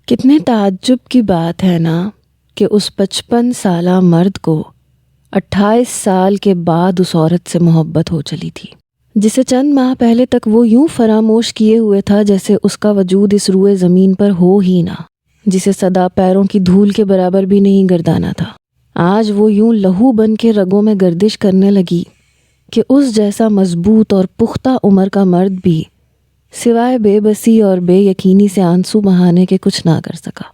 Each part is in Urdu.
کتنے تعجب کی بات ہے نا کہ اس 55 سالہ مرد کو 28 سال کے بعد اس عورت سے محبت ہو چلی تھی، جسے چند ماہ پہلے تک وہ یوں فراموش کیے ہوئے تھا جیسے اس کا وجود اس روئے زمین پر ہو ہی نہ، جسے صدا پیروں کی دھول کے برابر بھی نہیں گردانا تھا۔ آج وہ یوں لہو بن کے رگوں میں گردش کرنے لگی کہ اس جیسا مضبوط اور پختہ عمر کا مرد بھی سوائے بے بسی اور بے یقینی سے آنسو بہانے کے کچھ نہ کر سکا۔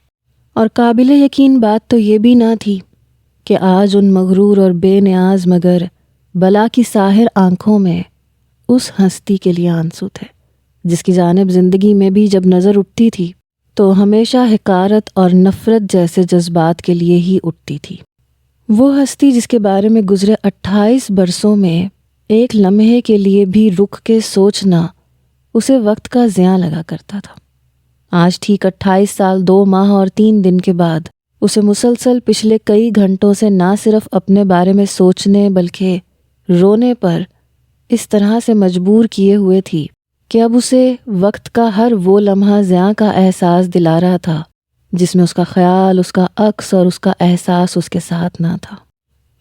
اور قابل یقین بات تو یہ بھی نہ تھی کہ آج ان مغرور اور بے نیاز مگر بلا کی ساحر آنکھوں میں اس ہستی کے لیے آنسو تھے جس کی جانب زندگی میں بھی جب نظر اٹھتی تھی تو ہمیشہ حقارت اور نفرت جیسے جذبات کے لیے ہی اٹھتی تھی۔ وہ ہستی جس کے بارے میں گزرے 28 برسوں میں ایک لمحے کے لیے بھی رک کے سوچنا اسے وقت کا ضیاع لگا کرتا تھا، آج ٹھیک 28 سال 2 ماہ اور 3 دن کے بعد اسے مسلسل پچھلے کئی گھنٹوں سے نہ صرف اپنے بارے میں سوچنے بلکہ رونے پر اس طرح سے مجبور کیے ہوئے تھی کہ اب اسے وقت کا ہر وہ لمحہ ضیاع کا احساس دلا رہا تھا جس میں اس کا خیال، اس کا عکس اور اس کا احساس اس کے ساتھ نہ تھا۔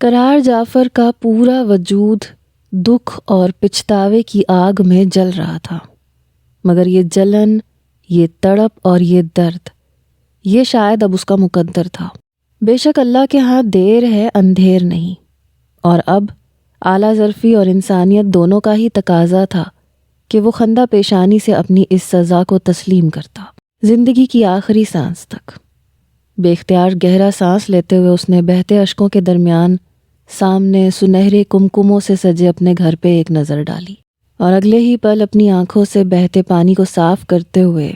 قرار جعفر کا پورا وجود دکھ اور پچھتاوے کی آگ میں جل رہا تھا، مگر یہ جلن، یہ تڑپ اور یہ درد، یہ شاید اب اس کا مقدر تھا۔ بے شک اللہ کے ہاں دیر ہے اندھیر نہیں، اور اب اعلیٰ ظرفی اور انسانیت دونوں کا ہی تقاضا تھا کہ وہ خندہ پیشانی سے اپنی اس سزا کو تسلیم کرتا، زندگی کی آخری سانس تک۔ بے اختیار گہرا سانس لیتے ہوئے اس نے بہتے اشکوں کے درمیان سامنے سنہرے کمکموں سے سجے اپنے گھر پہ ایک نظر ڈالی، اور اگلے ہی پل اپنی آنکھوں سے بہتے پانی کو صاف کرتے ہوئے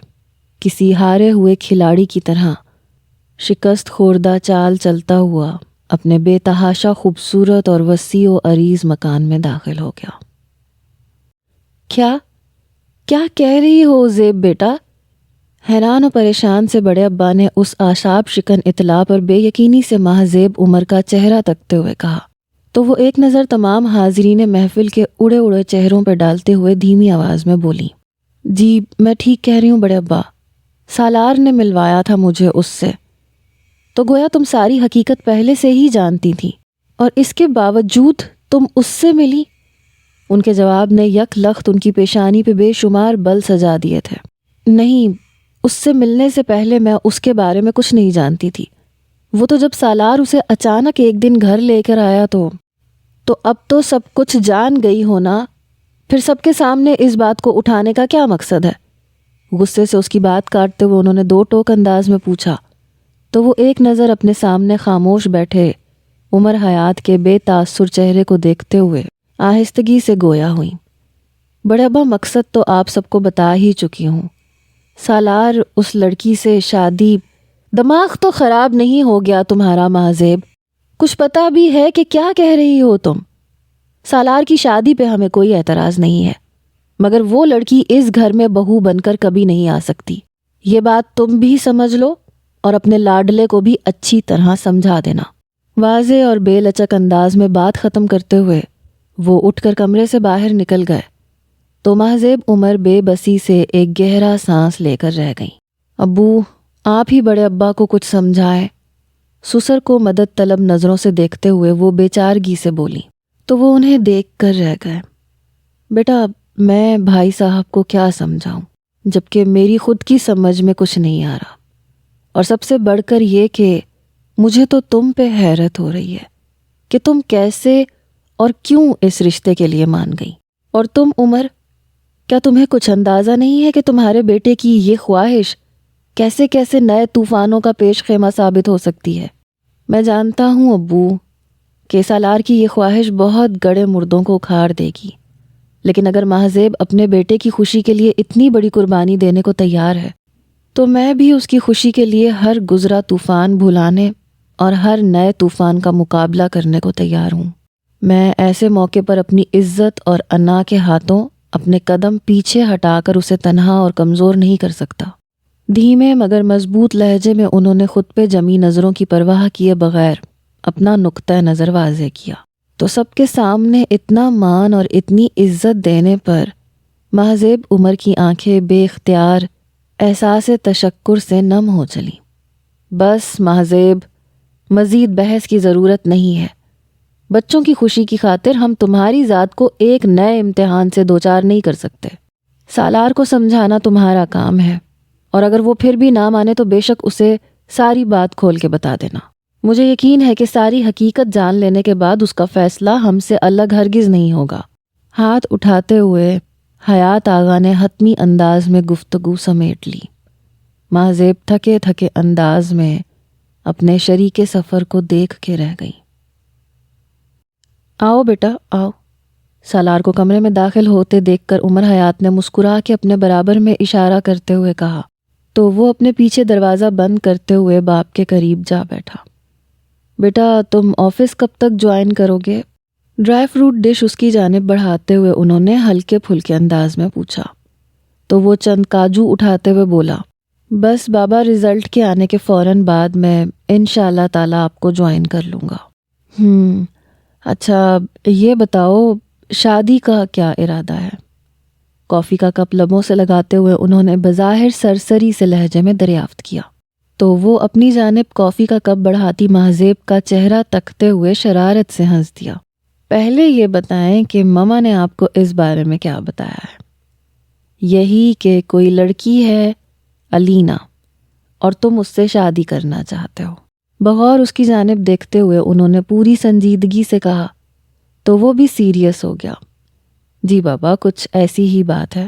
کسی ہارے ہوئے کھلاڑی کی طرح شکست خوردہ چال چلتا ہوا اپنے بے تحاشا خوبصورت اور وسیع و عریض مکان میں داخل ہو گیا۔ کیا کہہ رہی ہو زیب بیٹا؟ حیران و پریشان سے بڑے ابا نے اس آشاب شکن اطلاع پر بے یقینی سے ماہزیب عمر کا چہرہ تکتے ہوئے کہا، تو وہ ایک نظر تمام حاضرین محفل کے اڑے اڑے چہروں پر ڈالتے ہوئے دھیمی آواز میں بولی، جی میں ٹھیک کہہ رہی ہوں بڑے ابا، سالار نے ملوایا تھا مجھے اس سے۔ تو گویا تم ساری حقیقت پہلے سے ہی جانتی تھی اور اس کے باوجود تم اس سے ملی؟ ان کے جواب نے یک لخت ان کی پیشانی پہ بے شمار بل سجا دیے تھے۔ نہیں، اس سے ملنے سے پہلے میں اس کے بارے میں کچھ نہیں جانتی تھی، وہ تو جب سالار اسے اچانک ایک دن گھر لے کر آیا تو اب تو سب کچھ جان گئی ہونا، پھر سب کے سامنے اس بات کو اٹھانے کا کیا مقصد ہے؟ غصے سے اس کی بات کاٹتے ہوئے انہوں نے 2 ٹوک انداز میں پوچھا، تو وہ ایک نظر اپنے سامنے خاموش بیٹھے عمر حیات کے بے تاثر چہرے کو دیکھتے ہوئے آہستگی سے گویا ہوئیں، بڑے ابا مقصد تو آپ سب کو بتا ہی چکی ہوں، سالار اس لڑکی سے شادی۔ دماغ تو خراب نہیں ہو گیا تمہارا ماہزیب؟ کچھ پتا بھی ہے کہ کیا کہہ رہی ہو تم؟ سالار کی شادی پہ ہمیں کوئی اعتراض نہیں ہے، مگر وہ لڑکی اس گھر میں بہو بن کر کبھی نہیں آ سکتی، یہ بات تم بھی سمجھ لو اور اپنے لاڈلے کو بھی اچھی طرح سمجھا دینا۔ واضح اور بے لچک انداز میں بات ختم کرتے ہوئے وہ اٹھ کر کمرے سے باہر نکل گئے تو ماہزیب عمر بے بسی سے ایک گہرا سانس لے کر رہ گئیں۔ ابو، آپ ہی بڑے ابا کو کچھ سمجھائیں۔ سسر کو مدد طلب نظروں سے دیکھتے ہوئے وہ بے چارگی سے بولی، تو وہ انہیں دیکھ کر رہ گئے۔ بیٹا، میں بھائی صاحب کو کیا سمجھاؤں جبکہ میری خود کی سمجھ میں کچھ نہیں آ رہا، اور سب سے بڑھ کر یہ کہ مجھے تو تم پہ حیرت ہو رہی ہے کہ تم کیسے اور کیوں اس رشتے کے لیے مان گئی۔ اور تم عمر، کیا تمہیں کچھ اندازہ نہیں ہے کہ تمہارے بیٹے کی یہ خواہش کیسے کیسے نئے طوفانوں کا پیش خیمہ ثابت ہو سکتی ہے؟ میں جانتا ہوں ابو کہ سالار کی یہ خواہش بہت گڑے مردوں کو اکھاڑ دے گی، لیکن اگر ماہزیب اپنے بیٹے کی خوشی کے لیے اتنی بڑی قربانی دینے کو تیار ہے تو میں بھی اس کی خوشی کے لیے ہر گزرا طوفان بھلانے اور ہر نئے طوفان کا مقابلہ کرنے کو تیار ہوں۔ میں ایسے موقع پر اپنی عزت اور انا کے ہاتھوں اپنے قدم پیچھے ہٹا کر اسے تنہا اور کمزور نہیں کر سکتا۔ دھیمے مگر مضبوط لہجے میں انہوں نے خود پہ جمی نظروں کی پرواہ کیے بغیر اپنا نقطہ نظر واضح کیا، تو سب کے سامنے اتنا مان اور اتنی عزت دینے پر ماہزیب عمر کی آنکھیں بے اختیار احساس تشکر سے نم ہو چلی۔ بس ماہزیب، مزید بحث کی ضرورت نہیں ہے۔ بچوں کی خوشی کی خاطر ہم تمہاری ذات کو ایک نئے امتحان سے دوچار نہیں کر سکتے۔ سالار کو سمجھانا تمہارا کام ہے، اور اگر وہ پھر بھی نہ مانے تو بے شک اسے ساری بات کھول کے بتا دینا۔ مجھے یقین ہے کہ ساری حقیقت جان لینے کے بعد اس کا فیصلہ ہم سے الگ ہرگز نہیں ہوگا۔ ہاتھ اٹھاتے ہوئے حیات آغا نے حتمی انداز میں گفتگو سمیٹ لی۔ ماہزیب تھکے تھکے انداز میں اپنے شریک سفر کو دیکھ کے رہ گئی۔ آؤ بیٹا آؤ۔ سالار کو کمرے میں داخل ہوتے دیکھ کر عمر حیات نے مسکرا کے اپنے برابر میں اشارہ کرتے ہوئے کہا، تو وہ اپنے پیچھے دروازہ بند کرتے ہوئے باپ کے قریب جا بیٹھا۔ بیٹا تم آفس کب تک جوائن کرو گے؟ ڈرائی فروٹ ڈش اس کی جانب بڑھاتے ہوئے انہوں نے ہلکے پھلکے انداز میں پوچھا، تو وہ چند کاجو اٹھاتے ہوئے بولا، بس بابا رزلٹ کے آنے کے فوراً بعد میں انشاءاللہ تعالی آپ کو جوائن کر لوں گا۔ اچھا یہ بتاؤ شادی کا کیا ارادہ ہے؟ کافی کا کپ لبوں سے لگاتے ہوئے انہوں نے بظاہر سرسری سے لہجے میں دریافت کیا، تو وہ اپنی جانب کافی کا کپ بڑھاتی ماہزیب کا چہرہ تکتے ہوئے شرارت سے ہنس دیا۔ پہلے یہ بتائیں کہ ماما نے آپ کو اس بارے میں کیا بتایا ہے؟ یہی کہ کوئی لڑکی ہے علینا اور تم اس سے شادی کرنا چاہتے ہو۔ بغور اس کی جانب دیکھتے ہوئے انہوں نے پوری سنجیدگی سے کہا، تو وہ بھی سیریس ہو گیا۔ جی بابا کچھ ایسی ہی بات ہے۔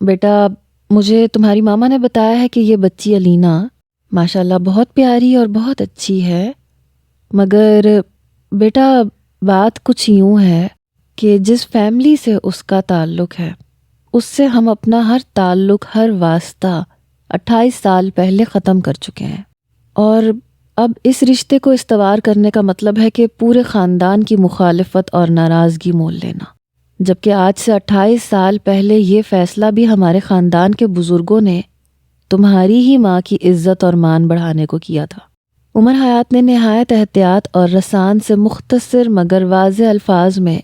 بیٹا مجھے تمہاری ماما نے بتایا ہے کہ یہ بچی علینا ماشاءاللہ بہت پیاری اور بہت اچھی ہے، مگر بیٹا بات کچھ یوں ہے کہ جس فیملی سے اس کا تعلق ہے اس سے ہم اپنا ہر تعلق، ہر واسطہ 28 سال پہلے ختم کر چکے ہیں، اور اب اس رشتے کو استوار کرنے کا مطلب ہے کہ پورے خاندان کی مخالفت اور ناراضگی مول لینا، جبکہ آج سے 28 سال پہلے یہ فیصلہ بھی ہمارے خاندان کے بزرگوں نے تمہاری ہی ماں کی عزت اور مان بڑھانے کو کیا تھا۔ عمر حیات نے نہایت احتیاط اور رسان سے مختصر مگر واضح الفاظ میں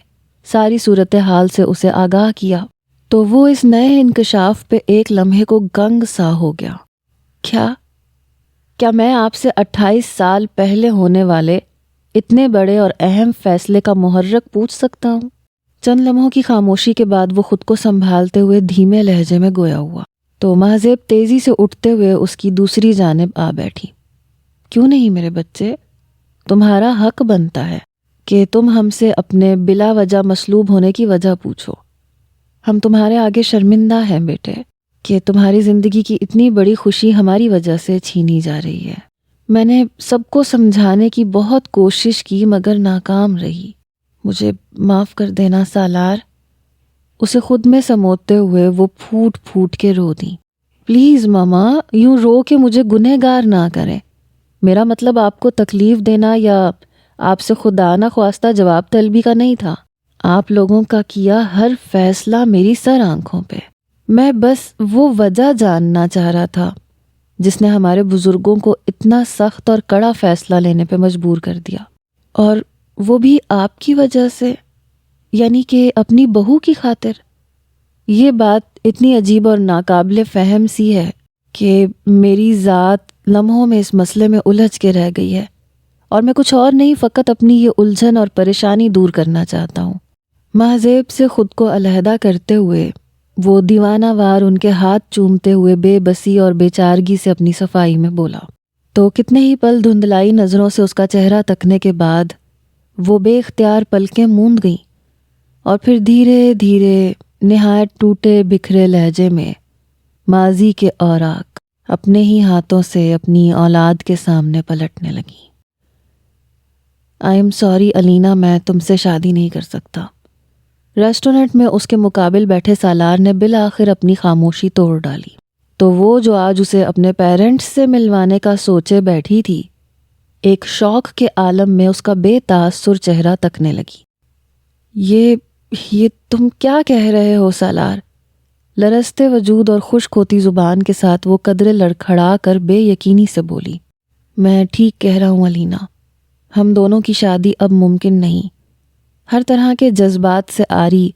ساری صورتحال سے اسے آگاہ کیا، تو وہ اس نئے انکشاف پہ ایک لمحے کو گنگ سا ہو گیا۔ کیا میں آپ سے 28 سال پہلے ہونے والے اتنے بڑے اور اہم فیصلے کا محرک پوچھ سکتا ہوں؟ چند لمحوں کی خاموشی کے بعد وہ خود کو سنبھالتے ہوئے دھیمے لہجے میں گویا ہوا، تو ماہزیب تیزی سے اٹھتے ہوئے اس کی دوسری جانب آ بیٹھی۔ کیوں نہیں میرے بچے، تمہارا حق بنتا ہے کہ تم ہم سے اپنے بلا وجہ مصلوب ہونے کی وجہ پوچھو۔ ہم تمہارے آگے شرمندہ ہیں بیٹے کہ تمہاری زندگی کی اتنی بڑی خوشی ہماری وجہ سے چھینی جا رہی ہے۔ میں نے سب کو سمجھانے کی بہت کوشش کی مگر ناکام رہی، مجھے معاف کر دینا سالار۔ اسے خود میں سموتے ہوئے وہ پھوٹ پھوٹ کے رو دیں۔ پلیز ماما یوں رو کے مجھے گنہگار نہ کریں، میرا مطلب آپ کو تکلیف دینا یا آپ سے خدا نہ خواستہ جواب طلبی کا نہیں تھا۔ آپ لوگوں کا کیا ہر فیصلہ میری سر آنکھوں پہ، میں بس وہ وجہ جاننا چاہ رہا تھا جس نے ہمارے بزرگوں کو اتنا سخت اور کڑا فیصلہ لینے پہ مجبور کر دیا، اور وہ بھی آپ کی وجہ سے، یعنی کہ اپنی بہو کی خاطر۔ یہ بات اتنی عجیب اور ناقابل فہم سی ہے کہ میری ذات لمحوں میں اس مسئلے میں الجھ کے رہ گئی ہے، اور میں کچھ اور نہیں، فقط اپنی یہ الجھن اور پریشانی دور کرنا چاہتا ہوں۔ ماہزیب سے خود کو علیحدہ کرتے ہوئے وہ دیوانہ وار ان کے ہاتھ چومتے ہوئے بے بسی اور بے چارگی سے اپنی صفائی میں بولا، تو کتنے ہی پل دھندلائی نظروں سے اس کا چہرہ تکنے کے بعد وہ بے اختیار پلکیں موند گئیں، اور پھر دھیرے دھیرے نہایت ٹوٹے بکھرے لہجے میں ماضی کے اوراق اپنے ہی ہاتھوں سے اپنی اولاد کے سامنے پلٹنے لگیں۔ آئی ایم سوری علینا، میں تم سے شادی نہیں کر سکتا۔ ریسٹورنٹ میں اس کے مقابل بیٹھے سالار نے بالآخر اپنی خاموشی توڑ ڈالی، تو وہ جو آج اسے اپنے پیرنٹس سے ملوانے کا سوچے بیٹھی تھی، ایک شوق کے عالم میں اس کا بے تاثر چہرہ تکنے لگی۔ یہ تم کیا کہہ رہے ہو سالار؟ لرزتے وجود اور خشک ہوتی زبان کے ساتھ وہ قدرے لڑکھڑا کر بے یقینی سے بولی، میں ٹھیک کہہ رہا ہوں علینا، ہم دونوں کی شادی اب ممکن نہیں۔ ہر طرح کے جذبات سے آری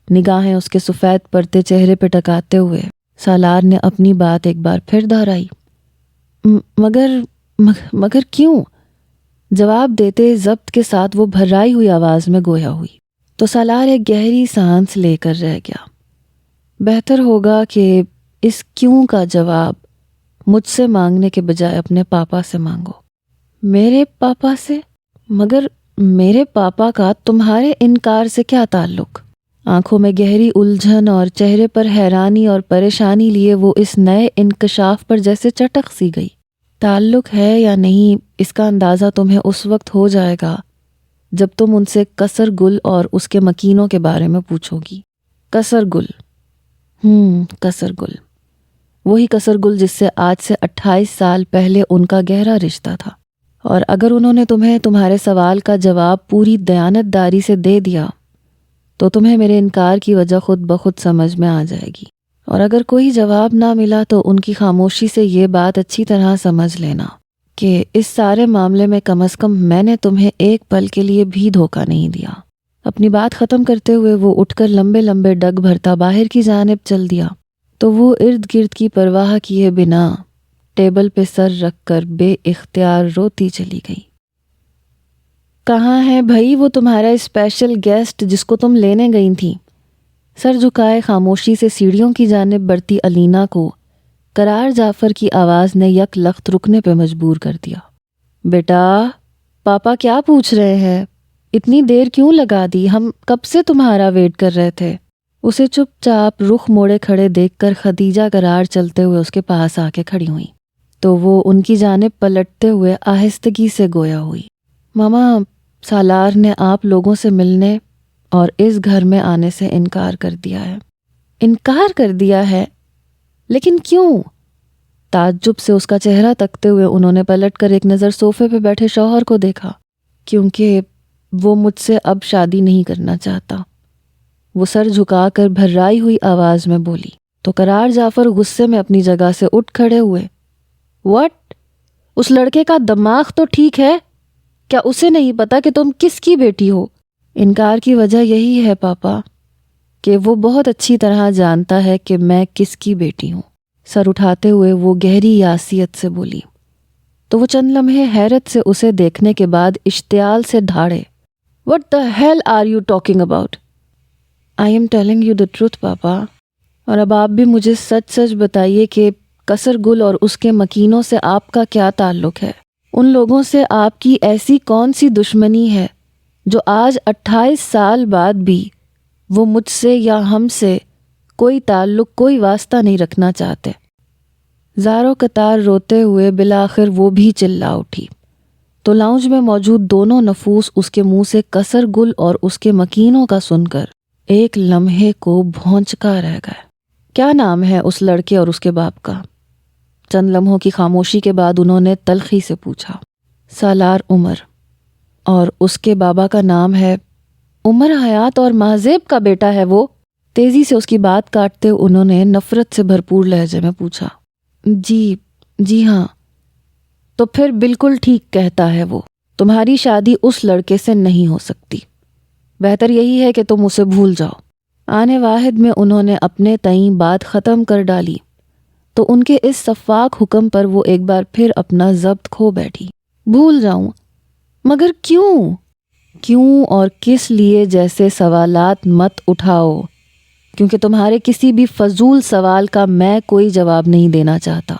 نگاہیں اس کے سفید پڑتے چہرے پہ ٹکاتے ہوئے سالار نے اپنی بات ایک بار پھر دہرائی۔ مگر کیوں؟ جواب دیتے ضبط کے ساتھ وہ بھرائی ہوئی آواز میں گویا ہوئی۔ تو سالار ایک گہری سانس لے کر رہ گیا۔ بہتر ہوگا کہ اس کیوں کا جواب مجھ سے مانگنے کے بجائے اپنے پاپا سے مانگو۔ میرے پاپا سے؟ مگر میرے پاپا کا تمہارے انکار سے کیا تعلق؟ آنکھوں میں گہری الجھن اور چہرے پر حیرانی اور پریشانی لیے وہ اس نئے انکشاف پر جیسے چٹک سی گئی۔ تعلق ہے یا نہیں اس کا اندازہ تمہیں اس وقت ہو جائے گا جب تم ان سے کسر گل اور اس کے مکینوں کے بارے میں پوچھو گی۔ کسر گل، کسر گل، وہی کسر گل جس سے آج سے 28 سال پہلے ان کا گہرا رشتہ تھا۔ اور اگر انہوں نے تمہیں تمہارے سوال کا جواب پوری دیانت داری سے دے دیا تو تمہیں میرے انکار کی وجہ خود بخود سمجھ میں آ جائے گی، اور اگر کوئی جواب نہ ملا تو ان کی خاموشی سے یہ بات اچھی طرح سمجھ لینا کہ اس سارے معاملے میں کم از کم میں نے تمہیں ایک پل کے لیے بھی دھوکہ نہیں دیا۔ اپنی بات ختم کرتے ہوئے وہ اٹھ کر لمبے لمبے ڈگ بھرتا باہر کی جانب چل دیا تو وہ ارد گرد کی پرواہ کیے بنا ٹیبل پہ سر رکھ کر بے اختیار روتی چلی گئی۔ کہاں ہے بھائی وہ تمہارا اسپیشل گیسٹ جس کو تم لینے گئی تھی؟ سر جھکائے خاموشی سے سیڑھیوں کی جانب بڑھتی علینا کو قرار جعفر کی آواز نے یک لخت رکنے پہ مجبور کر دیا۔ بیٹا، پاپا کیا پوچھ رہے ہیں؟ اتنی دیر کیوں لگا دی؟ ہم کب سے تمہارا ویٹ کر رہے تھے۔ اسے چپ چاپ رخ موڑے کھڑے دیکھ کر خدیجہ قرار چلتے ہوئے اس کے پاس آ کے کھڑی ہوئی تو وہ ان کی جانب پلٹتے ہوئے آہستگی سے گویا ہوئی۔ ماما، سالار نے آپ لوگوں سے ملنے اور اس گھر میں آنے سے انکار کر دیا ہے۔ انکار کر دیا ہے؟ لیکن کیوں؟ تعجب سے اس کا چہرہ تکتے ہوئے انہوں نے پلٹ کر ایک نظر صوفے پہ بیٹھے شوہر کو دیکھا۔ کیونکہ وہ مجھ سے اب شادی نہیں کرنا چاہتا، وہ سر جھکا کر بھرائی ہوئی آواز میں بولی۔ تو قرار جعفر غصے میں اپنی جگہ سے اٹھ کھڑے ہوئے۔ واٹ؟ اس لڑکے کا دماغ تو ٹھیک ہے؟ کیا اسے نہیں پتا کہ تم کس کی بیٹی ہو؟ انکار کی وجہ یہی ہے پاپا کہ وہ بہت اچھی طرح جانتا ہے کہ میں کس کی بیٹی ہوں۔ سر اٹھاتے ہوئے وہ گہری یاسیت سے بولی تو وہ چند لمحے حیرت سے اسے دیکھنے کے بعد اشتعال سے دھاڑے۔ What the hell are you talking about? I am telling you the truth پاپا، اور اب آپ بھی مجھے سچ سچ بتائیے کہ کسر گل اور اس کے مکینوں سے آپ کا کیا تعلق ہے؟ ان لوگوں سے آپ کی ایسی کون سی دشمنی ہے جو آج 28 سال بعد بھی وہ مجھ سے یا ہم سے کوئی تعلق، کوئی واسطہ نہیں رکھنا چاہتے؟ زاروں قطار روتے ہوئے بالآخر وہ بھی چلا اٹھی تو لاؤنج میں موجود دونوں نفوس اس کے منہ سے کسر گل اور اس کے مکینوں کا سن کر ایک لمحے کو بھونچکا رہ گئے۔ کیا نام ہے اس لڑکے اور اس کے باپ کا؟ چند لمحوں کی خاموشی کے بعد انہوں نے تلخی سے پوچھا۔ سالار عمر، اور اس کے بابا کا نام ہے عمر حیات اور مہذیب کا بیٹا ہے وہ؟ تیزی سے اس کی بات کاٹتے انہوں نے نفرت سے بھرپور لہجے میں پوچھا۔ جی ہاں۔ تو پھر بالکل ٹھیک کہتا ہے وہ، تمہاری شادی اس لڑکے سے نہیں ہو سکتی۔ بہتر یہی ہے کہ تم اسے بھول جاؤ۔ آنے واحد میں انہوں نے اپنے تئیں بات ختم کر ڈالی تو ان کے اس شفاق حکم پر وہ ایک بار پھر اپنا ضبط کھو بیٹھی۔ بھول جاؤں؟ مگر کیوں اور کس لیے جیسے سوالات مت اٹھاؤ، کیونکہ تمہارے کسی بھی فضول سوال کا میں کوئی جواب نہیں دینا چاہتا۔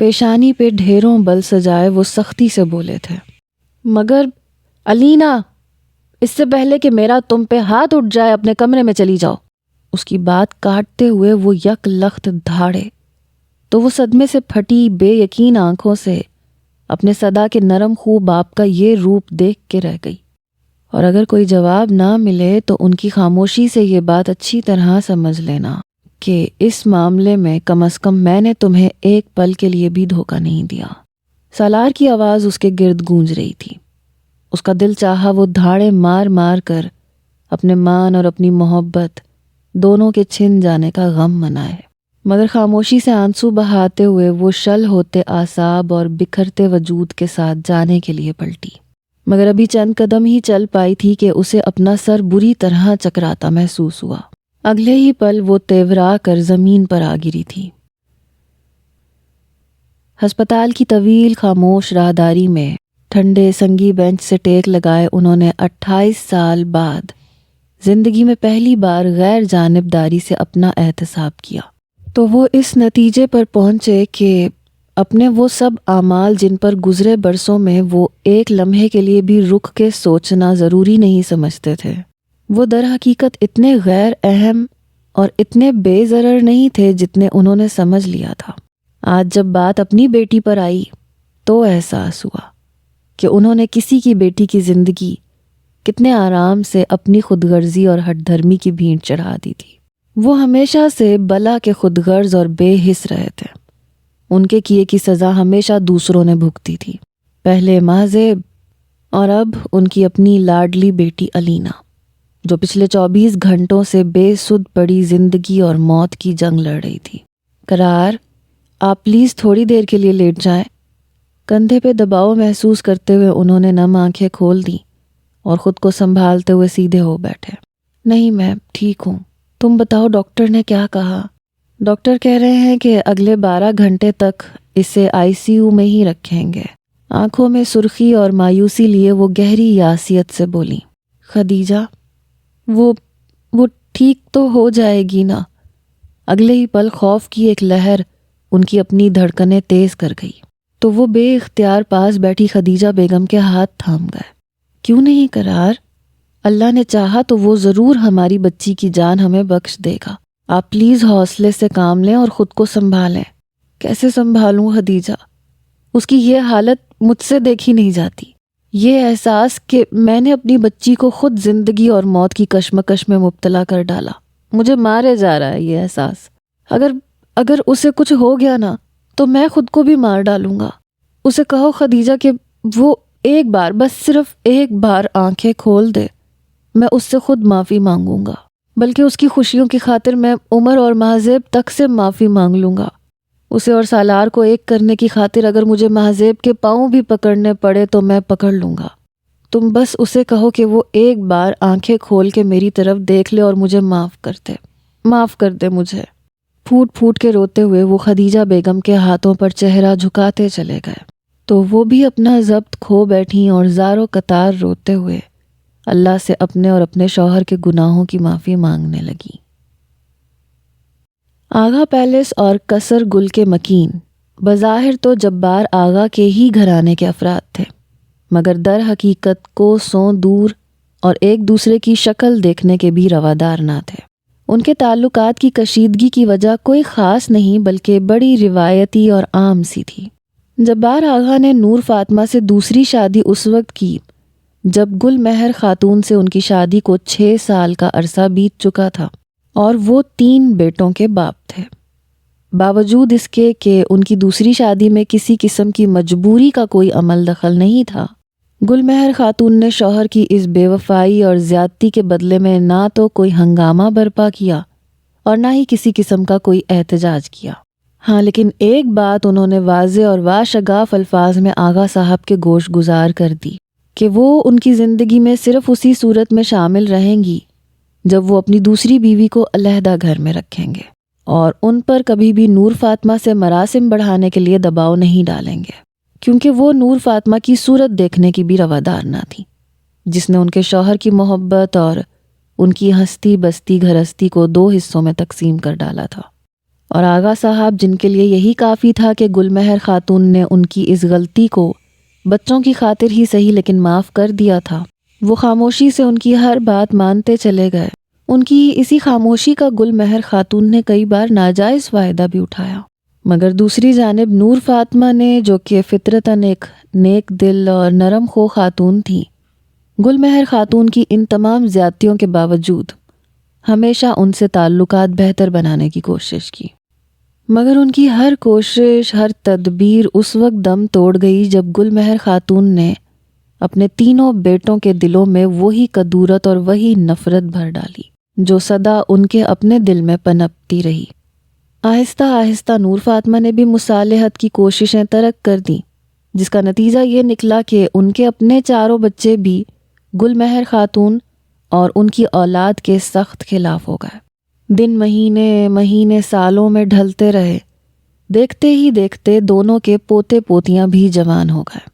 پیشانی پہ ڈھیروں بل سجائے وہ سختی سے بولے تھے۔ مگر علینا، اس سے پہلے کہ میرا تم پہ ہاتھ اٹھ جائے اپنے کمرے میں چلی جاؤ۔ اس کی بات کاٹتے ہوئے وہ یک لخت دھاڑے تو وہ صدمے سے پھٹی بے یقین آنکھوں سے اپنے صدا کے نرم خو باپ کا یہ روپ دیکھ کے رہ گئی، اور اگر کوئی جواب نہ ملے تو ان کی خاموشی سے یہ بات اچھی طرح سمجھ لینا کہ اس معاملے میں کم از کم میں نے تمہیں ایک پل کے لیے بھی دھوکہ نہیں دیا۔ سالار کی آواز اس کے گرد گونج رہی تھی۔ اس کا دل چاہا وہ دھاڑے مار مار کر اپنے مان اور اپنی محبت دونوں کے چھن جانے کا غم منائے، مگر خاموشی سے آنسو بہاتے ہوئے وہ شل ہوتے اعصاب اور بکھرتے وجود کے ساتھ جانے کے لیے پلٹی، مگر ابھی چند قدم ہی چل پائی تھی کہ اسے اپنا سر بری طرح چکراتا محسوس ہوا۔ اگلے ہی پل وہ تیورا کر زمین پر آ گری تھی۔ ہسپتال کی طویل خاموش راہداری میں ٹھنڈے سنگی بینچ سے ٹیک لگائے انہوں نے 28 سال بعد زندگی میں پہلی بار غیر جانبداری سے اپنا احتساب کیا۔ تو وہ اس نتیجے پر پہنچے کہ اپنے وہ سب اعمال جن پر گزرے برسوں میں وہ ایک لمحے کے لیے بھی رک کے سوچنا ضروری نہیں سمجھتے تھے، وہ در حقیقت اتنے غیر اہم اور اتنے بے ضرر نہیں تھے جتنے انہوں نے سمجھ لیا تھا۔ آج جب بات اپنی بیٹی پر آئی تو احساس ہوا کہ انہوں نے کسی کی بیٹی کی زندگی کتنے آرام سے اپنی خود غرضی اور ہٹ دھرمی کی بھینٹ چڑھا دی تھی۔ وہ ہمیشہ سے بلا کے خود غرض اور بے حس رہے تھے، ان کے کیے کی سزا ہمیشہ دوسروں نے بھگتی تھی، پہلے مہذیب اور اب ان کی اپنی لاڈلی بیٹی علینا، جو پچھلے 24 گھنٹوں سے بے سدھ پڑی زندگی اور موت کی جنگ لڑ رہی تھی۔ قرار، آپ پلیز تھوڑی دیر کے لیے لیٹ جائیں۔ کندھے پہ دباؤ محسوس کرتے ہوئے انہوں نے نم آنکھیں کھول دیں اور خود کو سنبھالتے ہوئے سیدھے ہو بیٹھے۔ نہیں، میں ٹھیک ہوں، تم بتاؤ ڈاکٹر نے کیا کہا؟ ڈاکٹر کہہ رہے ہیں کہ اگلے 12 گھنٹے تک اسے ICU میں ہی رکھیں گے۔ آنکھوں میں سرخی اور مایوسی لیے وہ گہری یاسیت سے بولی، خدیجہ وہ ٹھیک تو ہو جائے گی نا؟ اگلے ہی پل خوف کی ایک لہر ان کی اپنی دھڑکنیں تیز کر گئی تو وہ بے اختیار پاس بیٹھی خدیجہ بیگم کے ہاتھ تھام گئے۔ کیوں نہیں قرار؟ اللہ نے چاہا تو وہ ضرور ہماری بچی کی جان ہمیں بخش دے گا۔ آپ پلیز حوصلے سے کام لیں اور خود کو سنبھالیں۔ کیسے سنبھالوں خدیجہ؟ اس کی یہ حالت مجھ سے دیکھی نہیں جاتی۔ یہ احساس کہ میں نے اپنی بچی کو خود زندگی اور موت کی کشمکش میں مبتلا کر ڈالا، مجھے مارے جا رہا ہے یہ احساس۔ اگر اسے کچھ ہو گیا نا تو میں خود کو بھی مار ڈالوں گا۔ اسے کہو خدیجہ کہ وہ ایک بار، بس صرف ایک بار آنکھیں کھول دے، میں اس سے خود معافی مانگوں گا، بلکہ اس کی خوشیوں کی خاطر میں عمر اور مہذیب تک سے معافی مانگ لوں گا۔ اسے اور سالار کو ایک کرنے کی خاطر اگر مجھے مہذیب کے پاؤں بھی پکڑنے پڑے تو میں پکڑ لوں گا۔ تم بس اسے کہو کہ وہ ایک بار آنکھیں کھول کے میری طرف دیکھ لے اور مجھے معاف کر دے مجھے۔ پھوٹ پھوٹ کے روتے ہوئے وہ خدیجہ بیگم کے ہاتھوں پر چہرہ جھکاتے چلے گئے تو وہ بھی اپنا ضبط کھو بیٹھیں اور زارو قطار روتے ہوئے اللہ سے اپنے اور اپنے شوہر کے گناہوں کی معافی مانگنے لگی۔ آغا پیلس اور قصر گل کے مکین بظاہر تو جبار آغا کے ہی گھرانے کے افراد تھے، مگر در حقیقت کوسوں دور اور ایک دوسرے کی شکل دیکھنے کے بھی روادار نہ تھے۔ ان کے تعلقات کی کشیدگی کی وجہ کوئی خاص نہیں بلکہ بڑی روایتی اور عام سی تھی۔ جبار آغا نے نور فاطمہ سے دوسری شادی اس وقت کی جب گل مہر خاتون سے ان کی شادی کو 6 سال کا عرصہ بیت چکا تھا اور وہ 3 بیٹوں کے باپ تھے۔ باوجود اس کے کہ ان کی دوسری شادی میں کسی قسم کی مجبوری کا کوئی عمل دخل نہیں تھا، گل مہر خاتون نے شوہر کی اس بے وفائی اور زیادتی کے بدلے میں نہ تو کوئی ہنگامہ برپا کیا اور نہ ہی کسی قسم کا کوئی احتجاج کیا۔ ہاں، لیکن ایک بات انہوں نے واضح اور واشگاف الفاظ میں آغا صاحب کے گوش گزار کر دی کہ وہ ان کی زندگی میں صرف اسی صورت میں شامل رہیں گی جب وہ اپنی دوسری بیوی کو علیحدہ گھر میں رکھیں گے اور ان پر کبھی بھی نور فاطمہ سے مراسم بڑھانے کے لیے دباؤ نہیں ڈالیں گے، کیونکہ وہ نور فاطمہ کی صورت دیکھنے کی بھی روادار نہ تھی، جس نے ان کے شوہر کی محبت اور ان کی ہستی بستی گھرستی کو 2 حصوں میں تقسیم کر ڈالا تھا۔ اور آغا صاحب، جن کے لیے یہی کافی تھا کہ گل مہر خاتون نے ان کی اس غلطی کو بچوں کی خاطر ہی صحیح لیکن معاف کر دیا تھا، وہ خاموشی سے ان کی ہر بات مانتے چلے گئے۔ ان کی اسی خاموشی کا گل مہر خاتون نے کئی بار ناجائز فائدہ بھی اٹھایا، مگر دوسری جانب نور فاطمہ نے، جو کہ فطرتاً ایک نیک دل اور نرم خو خاتون تھی، گل مہر خاتون کی ان تمام زیادتیوں کے باوجود ہمیشہ ان سے تعلقات بہتر بنانے کی کوشش کی، مگر ان کی ہر کوشش، ہر تدبیر اس وقت دم توڑ گئی جب گل مہر خاتون نے اپنے 3 بیٹوں کے دلوں میں وہی کدورت اور وہی نفرت بھر ڈالی جو سدا ان کے اپنے دل میں پنپتی رہی۔ آہستہ آہستہ نور فاطمہ نے بھی مصالحت کی کوششیں ترک کر دیں، جس کا نتیجہ یہ نکلا کہ ان کے اپنے 4 بچے بھی گل مہر خاتون اور ان کی اولاد کے سخت خلاف ہو گئے۔ دن مہینے سالوں میں ڈھلتے رہے، دیکھتے ہی دیکھتے دونوں کے پوتے پوتیاں بھی جوان ہو گئے۔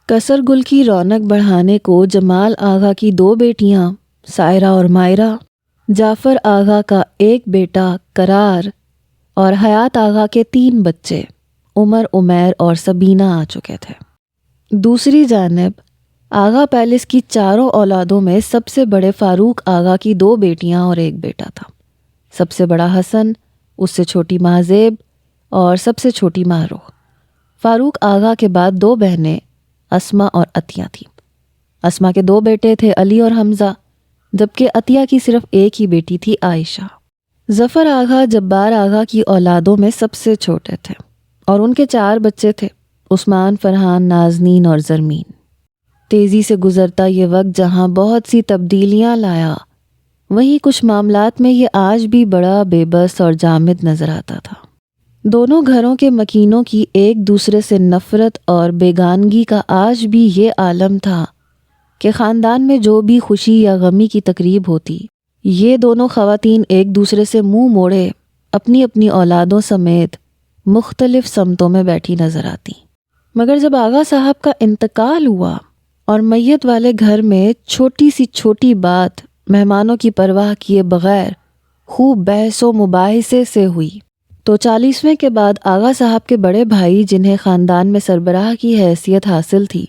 کسر گل کی رونق بڑھانے کو جمال آغا کی 2 بیٹیاں سائرہ اور مائرہ، جعفر آغا کا 1 بیٹا قرار اور حیات آغا کے 3 بچے عمر، عمیر اور سبینہ آ چکے تھے۔ دوسری جانب آغا پیلس کی 4 اولادوں میں سب سے بڑے فاروق آغا کی 2 بیٹیاں اور 1 بیٹا تھا۔ سب سے بڑا حسن، اس سے چھوٹی مہذیب اور سب سے چھوٹی ماہروخ۔ فاروق آغا کے بعد 2 بہنیں اسما اور عطیہ تھیں۔ اسما کے 2 بیٹے تھے علی اور حمزہ، جبکہ عطیہ کی صرف 1 ہی بیٹی تھی عائشہ۔ ظفر آغا جبار آغا کی اولادوں میں سب سے چھوٹے تھے اور ان کے 4 بچے تھے، عثمان، فرحان، نازنین اور زرمین۔ تیزی سے گزرتا یہ وقت جہاں بہت سی تبدیلیاں لایا، وہیں کچھ معاملات میں یہ آج بھی بڑا بے بس اور جامد نظر آتا تھا۔ دونوں گھروں کے مکینوں کی ایک دوسرے سے نفرت اور بیگانگی کا آج بھی یہ عالم تھا کہ خاندان میں جو بھی خوشی یا غمی کی تقریب ہوتی، یہ دونوں خواتین ایک دوسرے سے منہ موڑے اپنی اپنی اولادوں سمیت مختلف سمتوں میں بیٹھی نظر آتی۔ مگر جب آغا صاحب کا انتقال ہوا اور میت والے گھر میں چھوٹی سی چھوٹی بات مہمانوں کی پرواہ کیے بغیر خوب بحث و مباحثے سے ہوئی، تو 40ویں کے بعد آغا صاحب کے بڑے بھائی، جنہیں خاندان میں سربراہ کی حیثیت حاصل تھی،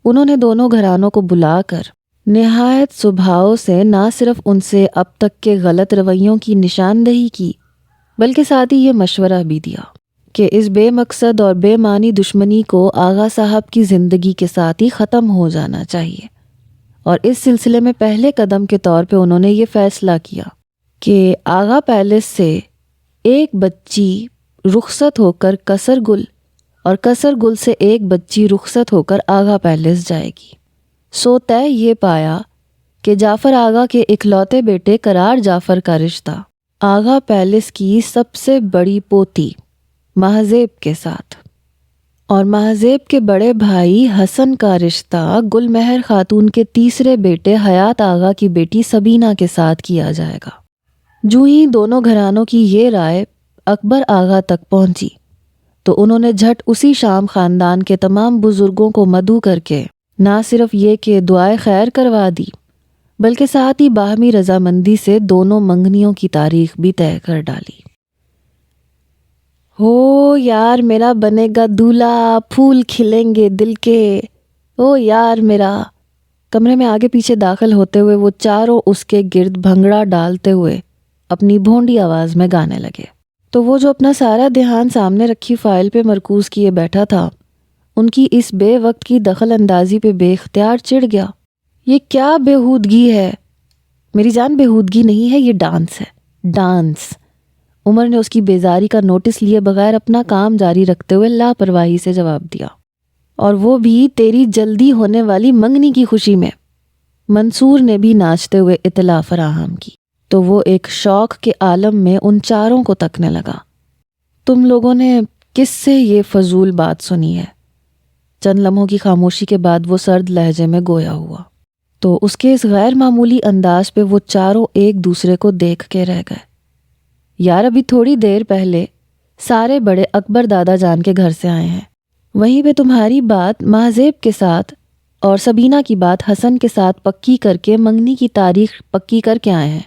انہوں نے دونوں گھرانوں کو بلا کر نہایت سبھاؤ سے نہ صرف ان سے اب تک کے غلط رویوں کی نشاندہی کی، بلکہ ساتھ ہی یہ مشورہ بھی دیا کہ اس بے مقصد اور بے معنی دشمنی کو آغا صاحب کی زندگی کے ساتھ ہی ختم ہو جانا چاہیے۔ اور اس سلسلے میں پہلے قدم کے طور پہ انہوں نے یہ فیصلہ کیا کہ آغا پیلس سے 1 بچی رخصت ہو کر کسر گل اور کسر گل سے 1 بچی رخصت ہو کر آغا پیلس جائے گی۔ سو طے یہ پایا کہ جعفر آغا کے اکلوتے بیٹے قرار جعفر کا رشتہ آغا پیلس کی سب سے بڑی پوتی مہذیب کے ساتھ، اور مہذیب کے بڑے بھائی حسن کا رشتہ گل مہر خاتون کے تیسرے بیٹے حیات آغا کی بیٹی سبینہ کے ساتھ کیا جائے گا۔ جو ہی دونوں گھرانوں کی یہ رائے اکبر آغا تک پہنچی تو انہوں نے جھٹ اسی شام خاندان کے تمام بزرگوں کو مدعو کر کے نہ صرف یہ کہ دعائے خیر کروا دی، بلکہ ساتھ ہی باہمی رضامندی سے دونوں منگنیوں کی تاریخ بھی طے کر ڈالی۔ ہو یار میرا بنے گا دولہا، پھول کھلیں گے دل کے، او یار میرا۔ کمرے میں آگے پیچھے داخل ہوتے ہوئے وہ چاروں اس کے گرد بھنگڑا ڈالتے ہوئے اپنی بھونڈی آواز میں گانے لگے۔ تو وہ جو اپنا سارا دھیان سامنے رکھی فائل پہ مرکوز کیے بیٹھا تھا، ان کی اس بے وقت کی دخل اندازی پہ بے اختیار چڑ گیا۔ یہ کیا بےہودگی ہے؟ میری جان، بےہودگی نہیں ہے، یہ ڈانس ہے، ڈانس۔ عمر نے اس کی بیزاری کا نوٹس لیے بغیر اپنا کام جاری رکھتے ہوئے لاپرواہی سے جواب دیا، اور وہ بھی تیری جلدی ہونے والی منگنی کی خوشی میں۔ منصور نے بھی ناچتے ہوئے اطلاع فراہم کی تو وہ ایک شوق کے عالم میں ان چاروں کو تکنے لگا۔ تم لوگوں نے کس سے یہ فضول بات سنی ہے؟ چند لمحوں کی خاموشی کے بعد وہ سرد لہجے میں گویا ہوا تو اس کے اس غیر معمولی انداز پہ وہ چاروں ایک دوسرے کو دیکھ کے رہ گئے۔ یار ابھی تھوڑی دیر پہلے سارے بڑے اکبر دادا جان کے گھر سے آئے ہیں، وہیں پہ تمہاری بات مہذیب کے ساتھ اور سبینہ کی بات حسن کے ساتھ پکی کر کے منگنی کی تاریخ پکی کر کے آئے ہیں۔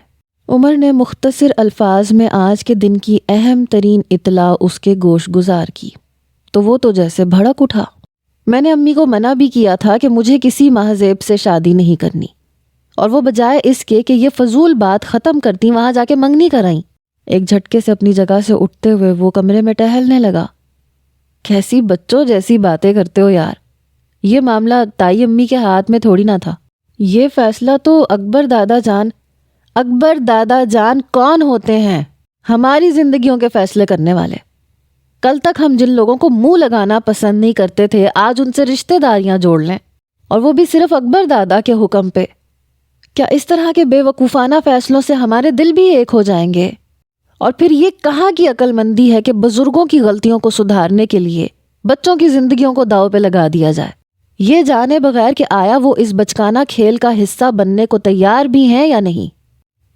عمر نے مختصر الفاظ میں آج کے دن کی اہم ترین اطلاع اس کے گوش گزار کی تو وہ تو جیسے بھڑک اٹھا۔ میں نے امی کو منع بھی کیا تھا کہ مجھے کسی مہذیب سے شادی نہیں کرنی، اور وہ بجائے اس کے کہ یہ فضول بات ختم کرتی وہاں جا کے منگنی کرائیں۔ ایک جھٹکے سے اپنی جگہ سے اٹھتے ہوئے وہ کمرے میں ٹہلنے لگا۔ کیسی بچوں جیسی باتیں کرتے ہو یار، یہ معاملہ تائی امی کے ہاتھ میں تھوڑی نہ تھا۔ یہ فیصلہ تو اکبر دادا جان کون ہوتے ہیں؟ ہماری زندگیوں کے فیصلے کرنے والے۔ کل تک ہم جن لوگوں کو منہ لگانا پسند نہیں کرتے تھے آج ان سے رشتہ داریاں جوڑ لیں، اور وہ بھی صرف اکبر دادا کے حکم پہ۔ کیا اس طرح کے بے وقوفانہ فیصلوں سے ہمارے دل بھی ایک ہو جائیں گے؟ اور پھر یہ کہاں کی عقل مندی ہے کہ بزرگوں کی غلطیوں کو سدھارنے کے لیے بچوں کی زندگیوں کو داؤ پہ لگا دیا جائے، یہ جانے بغیر کہ آیا وہ اس بچکانہ کھیل کا حصہ بننے کو تیار بھی ہیں یا نہیں۔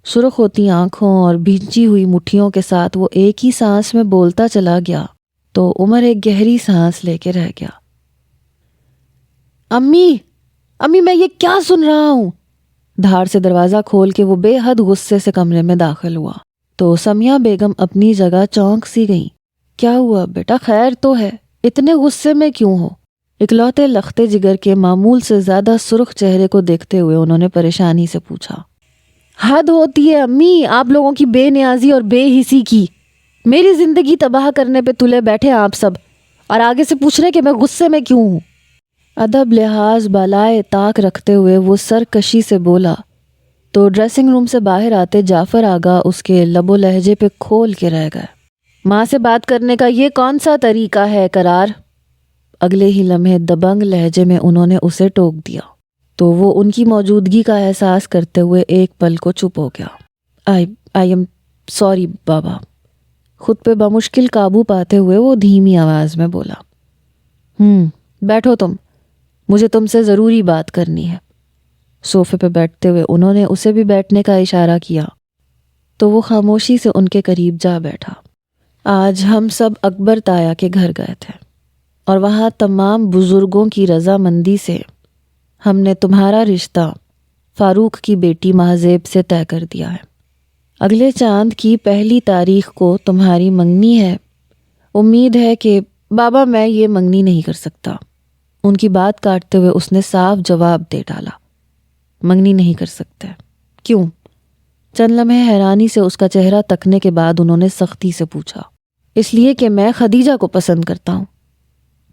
سرخ ہوتی آنکھوں اور بھینچی ہوئی مٹھیوں کے ساتھ وہ ایک ہی سانس میں بولتا چلا گیا تو عمر ایک گہری سانس لے کے رہ گیا۔ امی امی میں یہ کیا سن رہا ہوں؟ دھاڑ سے دروازہ کھول کے وہ بے حد غصے سے کمرے میں داخل ہوا تو سمیہ بیگم اپنی جگہ چونک سی گئیں۔ کیا ہوا بیٹا، خیر تو ہے؟ اتنے غصے میں کیوں ہو؟ اکلوتے لختے جگر کے معمول سے زیادہ سرخ چہرے کو دیکھتے ہوئے انہوں نے پریشانی سے پوچھا۔ حد ہوتی ہے امی آپ لوگوں کی بے نیازی اور بے حسی کی۔ میری زندگی تباہ کرنے پہ تلے بیٹھے آپ سب، اور آگے سے پوچھ رہے کہ میں غصے میں کیوں ہوں؟ ادب لحاظ بالائے طاق رکھتے ہوئے وہ سرکشی سے بولا تو ڈریسنگ روم سے باہر آتے جعفر آغا اس کے لب و لہجے پہ کھول کے رہ گئے۔ ماں سے بات کرنے کا یہ کون سا طریقہ ہے قرار؟ اگلے ہی لمحے دبنگ لہجے میں انہوں نے اسے ٹوک دیا تو وہ ان کی موجودگی کا احساس کرتے ہوئے ایک پل کو چپ ہو گیا۔ آئی ایم سوری بابا۔ خود پہ بمشکل قابو پاتے ہوئے وہ دھیمی آواز میں بولا۔ بیٹھو تم، مجھے تم سے ضروری بات کرنی ہے۔ صوفے پہ بیٹھتے ہوئے انہوں نے اسے بھی بیٹھنے کا اشارہ کیا تو وہ خاموشی سے ان کے قریب جا بیٹھا۔ آج ہم سب اکبر تایا کے گھر گئے تھے اور وہاں تمام بزرگوں کی رضامندی سے ہم نے تمہارا رشتہ فاروق کی بیٹی مہذیب سے طے کر دیا ہے۔ اگلے چاند کی پہلی تاریخ کو تمہاری منگنی ہے۔ امید ہے کہ بابا میں یہ منگنی نہیں کر سکتا۔ ان کی بات کاٹتے ہوئے اس نے صاف جواب دے ڈالا۔ منگنی نہیں کر سکتے؟ کیوں؟ چند لمحے حیرانی سے اس کا چہرہ تکنے کے بعد انہوں نے سختی سے پوچھا۔ اس لیے کہ میں خدیجہ کو پسند کرتا ہوں۔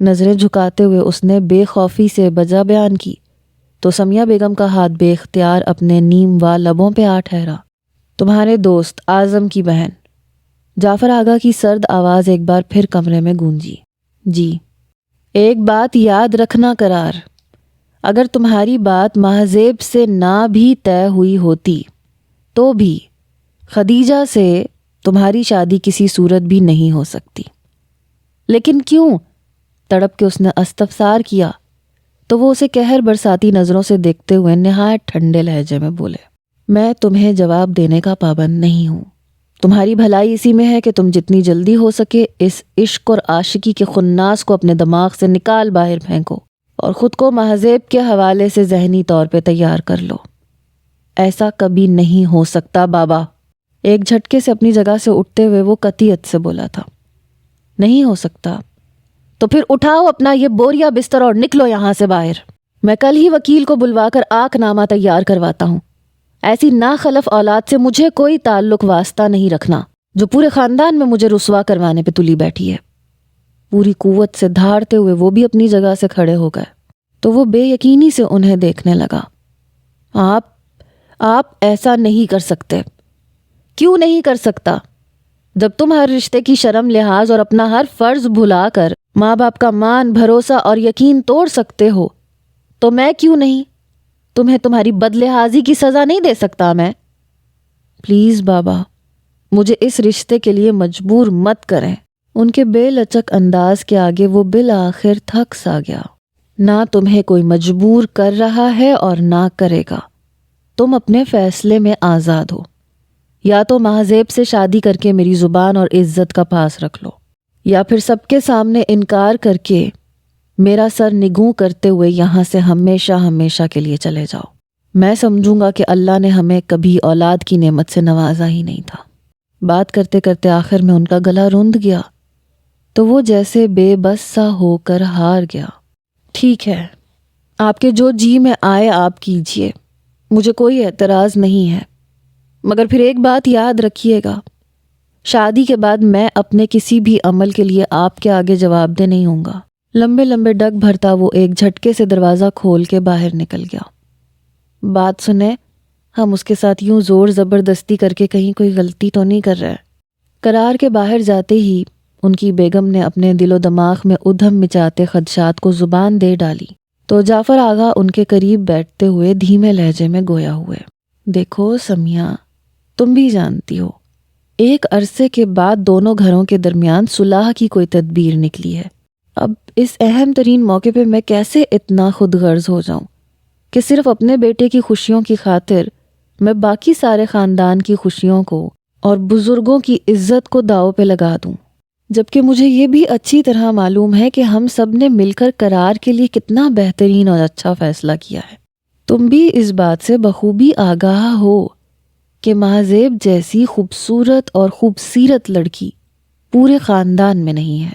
نظریں جھکاتے ہوئے اس نے بے خوفی سے وجہ بیان کی تو سمیہ بیگم کا ہاتھ بے اختیار اپنے نیم و لبوں پہ آ ٹھہرا۔ تمہارے دوست اعظم کی بہن۔ جعفر آغا کی سرد آواز ایک بار پھر کمرے میں گونجی۔ جی، ایک بات یاد رکھنا قرار، اگر تمہاری بات مہذیب سے نہ بھی طے ہوئی ہوتی تو بھی خدیجہ سے تمہاری شادی کسی صورت بھی نہیں ہو سکتی۔ لیکن کیوں؟ تڑپ کے اس نے استفسار کیا تو وہ اسے قہر برساتی نظروں سے دیکھتے ہوئے نہایت ٹھنڈے لہجے میں بولے۔ میں تمہیں جواب دینے کا پابند نہیں ہوں۔ تمہاری بھلائی اسی میں ہے کہ تم جتنی جلدی ہو سکے اس عشق اور عاشقی کے خناس کو اپنے دماغ سے نکال باہر پھینکو اور خود کو مہذیب کے حوالے سے ذہنی طور پہ تیار کر لو۔ ایسا کبھی نہیں ہو سکتا بابا۔ ایک جھٹکے سے اپنی جگہ سے اٹھتے ہوئے وہ قطعیت سے بولا تھا۔ نہیں ہو سکتا؟ تو پھر اٹھاؤ اپنا یہ بوریا بستر اور نکلو یہاں سے باہر۔ میں کل ہی وکیل کو بلوا کر آنکھ نامہ تیار کرواتا ہوں۔ ایسی ناخلف اولاد سے مجھے کوئی تعلق واسطہ نہیں رکھنا جو پورے خاندان میں مجھے رسوا کروانے پہ تلی بیٹھی ہے۔ پوری قوت سے دھاڑتے ہوئے وہ بھی اپنی جگہ سے کھڑے ہو گئے تو وہ بے یقینی سے انہیں دیکھنے لگا۔ آپ ایسا نہیں کر سکتے۔ کیوں نہیں کر سکتا؟ جب تم ہر رشتے کی شرم لحاظ اور اپنا ہر فرض بھلا کر ماں باپ کا مان بھروسہ اور یقین توڑ سکتے ہو تو میں کیوں نہیں؟ تمہیں تمہاری بدلحاظی کی سزا نہیں دے سکتا میں؟ پلیز بابا، مجھے اس رشتے کے لیے مجبور مت کریں۔ ان کے بے لچک انداز کے آگے وہ بالآخر تھک سا گیا۔ نہ تمہیں کوئی مجبور کر رہا ہے اور نہ کرے گا۔ تم اپنے فیصلے میں آزاد ہو۔ یا تو مہذیب سے شادی کر کے میری زبان اور عزت کا پاس رکھ لو، یا پھر سب کے سامنے انکار کر کے میرا سر نگوں کرتے ہوئے یہاں سے ہمیشہ ہمیشہ کے لیے چلے جاؤ۔ میں سمجھوں گا کہ اللہ نے ہمیں کبھی اولاد کی نعمت سے نوازا ہی نہیں تھا۔ بات کرتے کرتے آخر میں ان کا گلا روند گیا تو وہ جیسے بے بس سا ہو کر ہار گیا۔ ٹھیک ہے، آپ کے جو جی میں آئے آپ کیجئے، مجھے کوئی اعتراض نہیں ہے، مگر پھر ایک بات یاد رکھیے گا، شادی کے بعد میں اپنے کسی بھی عمل کے لیے آپ کے آگے جواب دہ نہیں ہوں گا۔ لمبے لمبے ڈگ بھرتا وہ ایک جھٹکے سے دروازہ کھول کے باہر نکل گیا۔ بات سنیں، ہم اس کے ساتھ یوں زور زبردستی کر کے کہیں کوئی غلطی تو نہیں کر رہے۔ قرار کے باہر جاتے ہی ان کی بیگم نے اپنے دل و دماغ میں ادھم مچاتے خدشات کو زبان دے ڈالی تو جعفر آغا ان کے قریب بیٹھتے ہوئے دھیمے لہجے میں گویا ہوئے۔ دیکھو سمیہ، تم بھی جانتی ہو ایک عرصے کے بعد دونوں گھروں کے درمیان صلح کی کوئی تدبیر نکلی ہے۔ اب اس اہم ترین موقع پہ میں کیسے اتنا خود غرض ہو جاؤں کہ صرف اپنے بیٹے کی خوشیوں کی خاطر میں باقی سارے خاندان کی خوشیوں کو اور بزرگوں کی عزت کو داؤ پہ لگا دوں، جبکہ مجھے یہ بھی اچھی طرح معلوم ہے کہ ہم سب نے مل کر قرار کے لیے کتنا بہترین اور اچھا فیصلہ کیا ہے۔ تم بھی اس بات سے بخوبی آگاہ ہو کہ مہذیب جیسی خوبصورت اور خوبصیرت لڑکی پورے خاندان میں نہیں ہے،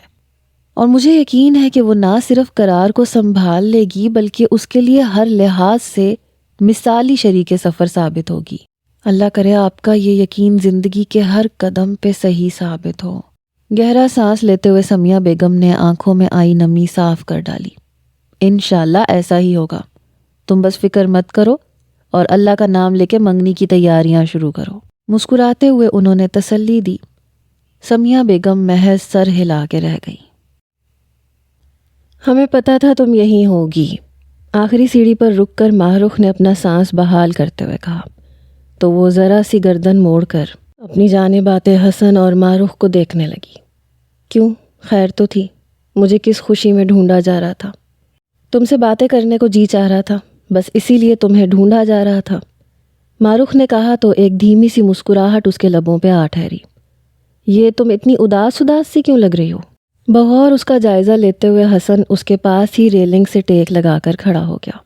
اور مجھے یقین ہے کہ وہ نہ صرف قرار کو سنبھال لے گی بلکہ اس کے لیے ہر لحاظ سے مثالی شریک سفر ثابت ہوگی۔ اللہ کرے آپ کا یہ یقین زندگی کے ہر قدم پہ صحیح ثابت ہو۔ گہرا سانس لیتے ہوئے سمیہ بیگم نے آنکھوں میں آئی نمی صاف کر ڈالی۔ انشاءاللہ ایسا ہی ہوگا، تم بس فکر مت کرو اور اللہ کا نام لے کے منگنی کی تیاریاں شروع کرو۔ مسکراتے ہوئے انہوں نے تسلی دی۔ سمیہ بیگم محض سر ہلا کے رہ گئی۔ ہمیں پتہ تھا تم یہیں ہوگی، آخری سیڑھی پر رک کر ماہ رخ نے اپنا سانس بحال کرتے ہوئے کہا، تو وہ ذرا سی گردن موڑ کر اپنی جانب آتے حسن اور ماہ رخ کو دیکھنے لگی۔ کیوں؟ خیر تو تھی؟ مجھے کس خوشی میں ڈھونڈا جا رہا تھا؟ تم سے باتیں کرنے کو جی چاہ رہا تھا، بس اسی لیے تمہیں ڈھونڈا جا رہا تھا، ماہ رخ نے کہا تو ایک دھیمی سی مسکراہٹ اس کے لبوں پہ آ ٹھہری۔ یہ تم اتنی اداس سی کیوں لگ رہی ہو؟ بغور اس کا جائزہ لیتے ہوئے حسن اس کے پاس ہی ریلنگ سے ٹیک لگا کر کھڑا ہو گیا،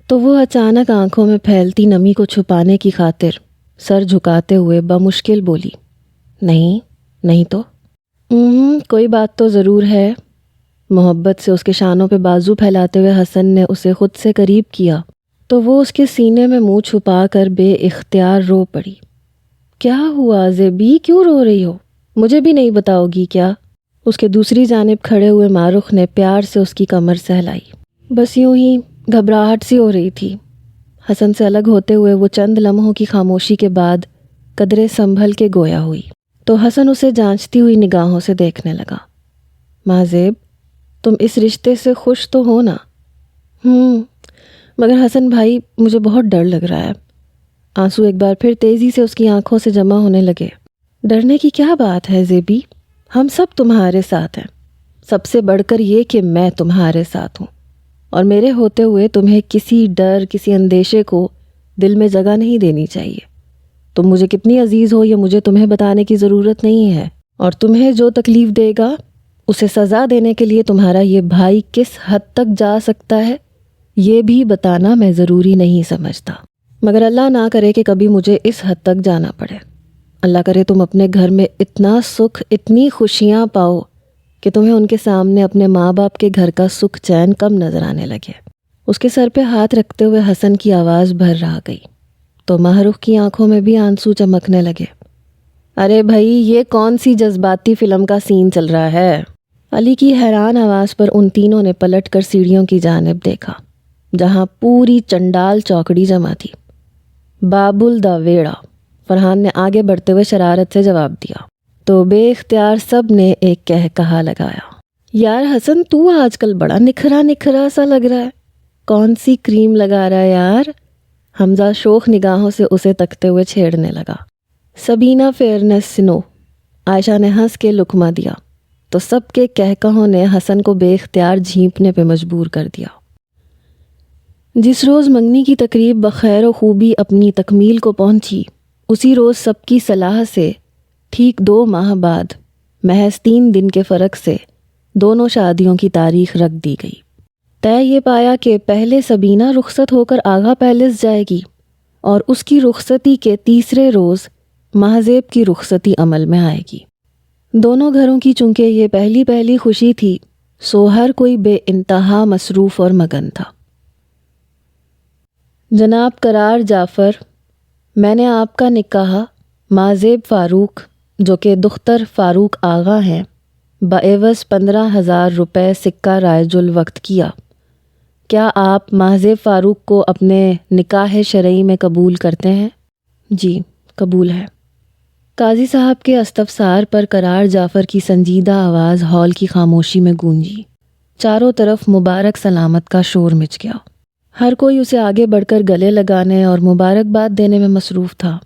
تو وہ اچانک آنکھوں میں پھیلتی نمی کو چھپانے کی خاطر سر جھکاتے ہوئے بمشکل بولی، نہیں تو کوئی بات تو ضرور ہے۔ محبت سے اس کے شانوں پہ بازو پھیلاتے ہوئے حسن نے اسے خود سے قریب کیا تو وہ اس کے سینے میں منہ چھپا کر بے اختیار رو پڑی۔ کیا ہوا زیبی، کیوں رو رہی ہو؟ مجھے بھی نہیں بتاؤ گی کیا؟ اس کے دوسری جانب کھڑے ہوئے ماہ رخ نے پیار سے اس کی کمر سہلائی۔ بس یوں ہی گھبراہٹ سی ہو رہی تھی۔ حسن سے الگ ہوتے ہوئے وہ چند لمحوں کی خاموشی کے بعد قدرے سنبھل کے گویا ہوئی تو حسن اسے جانچتی ہوئی نگاہوں سے دیکھنے لگا۔ مہذیب، تم اس رشتے سے خوش تو ہو نا؟ مگر حسن بھائی، مجھے بہت ڈر لگ رہا ہے۔ آنسو ایک بار پھر تیزی سے اس کی آنکھوں سے جمع ہونے لگے۔ ڈرنے کی کیا بات ہے زیبی، ہم سب تمہارے ساتھ ہیں، سب سے بڑھ کر یہ کہ میں تمہارے ساتھ ہوں، اور میرے ہوتے ہوئے تمہیں کسی ڈر، کسی اندیشے کو دل میں جگہ نہیں دینی چاہیے۔ تم مجھے کتنی عزیز ہو یہ مجھے تمہیں بتانے کی ضرورت نہیں ہے، اور تمہیں جو تکلیف دے گا اسے سزا دینے کے لیے تمہارا یہ بھائی کس حد تک جا سکتا ہے یہ بھی بتانا میں ضروری نہیں سمجھتا، مگر اللہ نہ کرے کہ کبھی مجھے اس حد تک جانا پڑے۔ اللہ کرے تم اپنے گھر میں اتنا سکھ، اتنی خوشیاں پاؤ کہ تمہیں ان کے سامنے اپنے ماں باپ کے گھر کا سکھ چین کم نظر آنے لگے۔ اس کے سر پہ ہاتھ رکھتے ہوئے حسن کی آواز بھر آ گئی تو ماہ رخ کی آنکھوں میں بھی آنسو چمکنے لگے۔ ارے بھائی، یہ کون سی جذباتی فلم کا سین چل رہا ہے؟ علی کی حیران آواز پر ان تینوں نے پلٹ کر سیڑھیوں کی جانب دیکھا جہاں پوری چنڈال چوکڑی جمع تھی۔ بابل دا ویڑا، فرحان نے آگے بڑھتے ہوئے شرارت سے جواب دیا تو بے اختیار سب نے ایک کہا لگایا، یار حسن تو آج کل بڑا نکھرا سا لگ رہا ہے، کون سی کریم لگا رہا ہے یار؟ حمزہ شوخ نگاہوں سے اسے تکتے ہوئے چھیڑنے لگا۔ سبینہ فیئرنس سنو، عائشہ نے ہنس کے لقمہ دیا تو سب کے کہوں نے حسن کو بے اختیار جھینپنے پہ مجبور کر دیا۔ جس روز منگنی کی تقریب بخیر و خوبی اپنی تکمیل کو پہنچی، اسی روز سب کی صلاح سے ٹھیک 2 ماہ بعد محض 3 دن کے فرق سے دونوں شادیوں کی تاریخ رکھ دی گئی۔ طے یہ پایا کہ پہلے سبینہ رخصت ہو کر آغا پیلس جائے گی اور اس کی رخصتی کے تیسرے روز مہذیب کی رخصتی عمل میں آئے گی۔ دونوں گھروں کی چونکہ یہ پہلی خوشی تھی، سو ہر کوئی بے انتہا مصروف اور مگن تھا۔ جناب قرار جعفر، میں نے آپ کا نکاح مہذیب فاروق جو کہ دختر فاروق آغا ہیں بعوض 15,000 روپے سکہ رائج الوقت کیا۔ کیا آپ مہذیب فاروق کو اپنے نکاح شرعی میں قبول کرتے ہیں؟ جی، قبول ہے۔ قاضی صاحب کے استفسار پر قرار جعفر کی سنجیدہ آواز ہال کی خاموشی میں گونجی۔ چاروں طرف مبارک سلامت کا شور مچ گیا۔ ہر کوئی اسے آگے بڑھ کر گلے لگانے اور مبارکباد دینے میں مصروف تھا،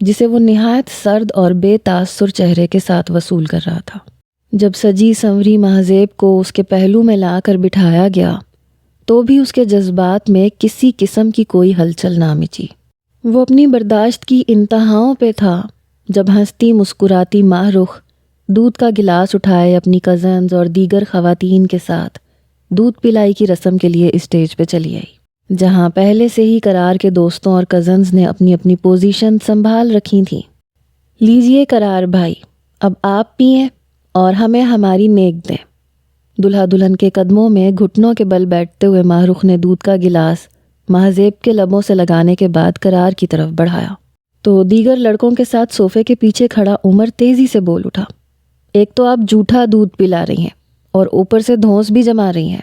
جسے وہ نہایت سرد اور بے تاثر چہرے کے ساتھ وصول کر رہا تھا۔ جب سجی سنوری مہذیب کو اس کے پہلو میں لا کر بٹھایا گیا تو بھی اس کے جذبات میں کسی قسم کی کوئی ہلچل نہ مچی۔ وہ اپنی برداشت کی انتہاؤں پہ تھا جب ہنستی مسکراتی ماہ رخ دودھ کا گلاس اٹھائے اپنی کزنز اور دیگر خواتین کے ساتھ دودھ پلائی کی رسم کے لیے اسٹیج پہ چلی آئی، جہاں پہلے سے ہی قرار کے دوستوں اور کزنز نے اپنی اپنی پوزیشن سنبھال رکھی تھیں۔ لیجئے قرار بھائی، اب آپ پئیں اور ہمیں ہماری نیک دیں۔ دلہا دلہن کے قدموں میں گھٹنوں کے بل بیٹھتے ہوئے ماہ رخ نے دودھ کا گلاس مہذیب کے لبوں سے لگانے کے بعد قرار کی طرف بڑھایا تو دیگر لڑکوں کے ساتھ صوفے کے پیچھے کھڑا عمر تیزی سے بول اٹھا، ایک تو آپ جھوٹا دودھ پلا رہی ہیں اور اوپر سے دھونس بھی جما رہی ہیں۔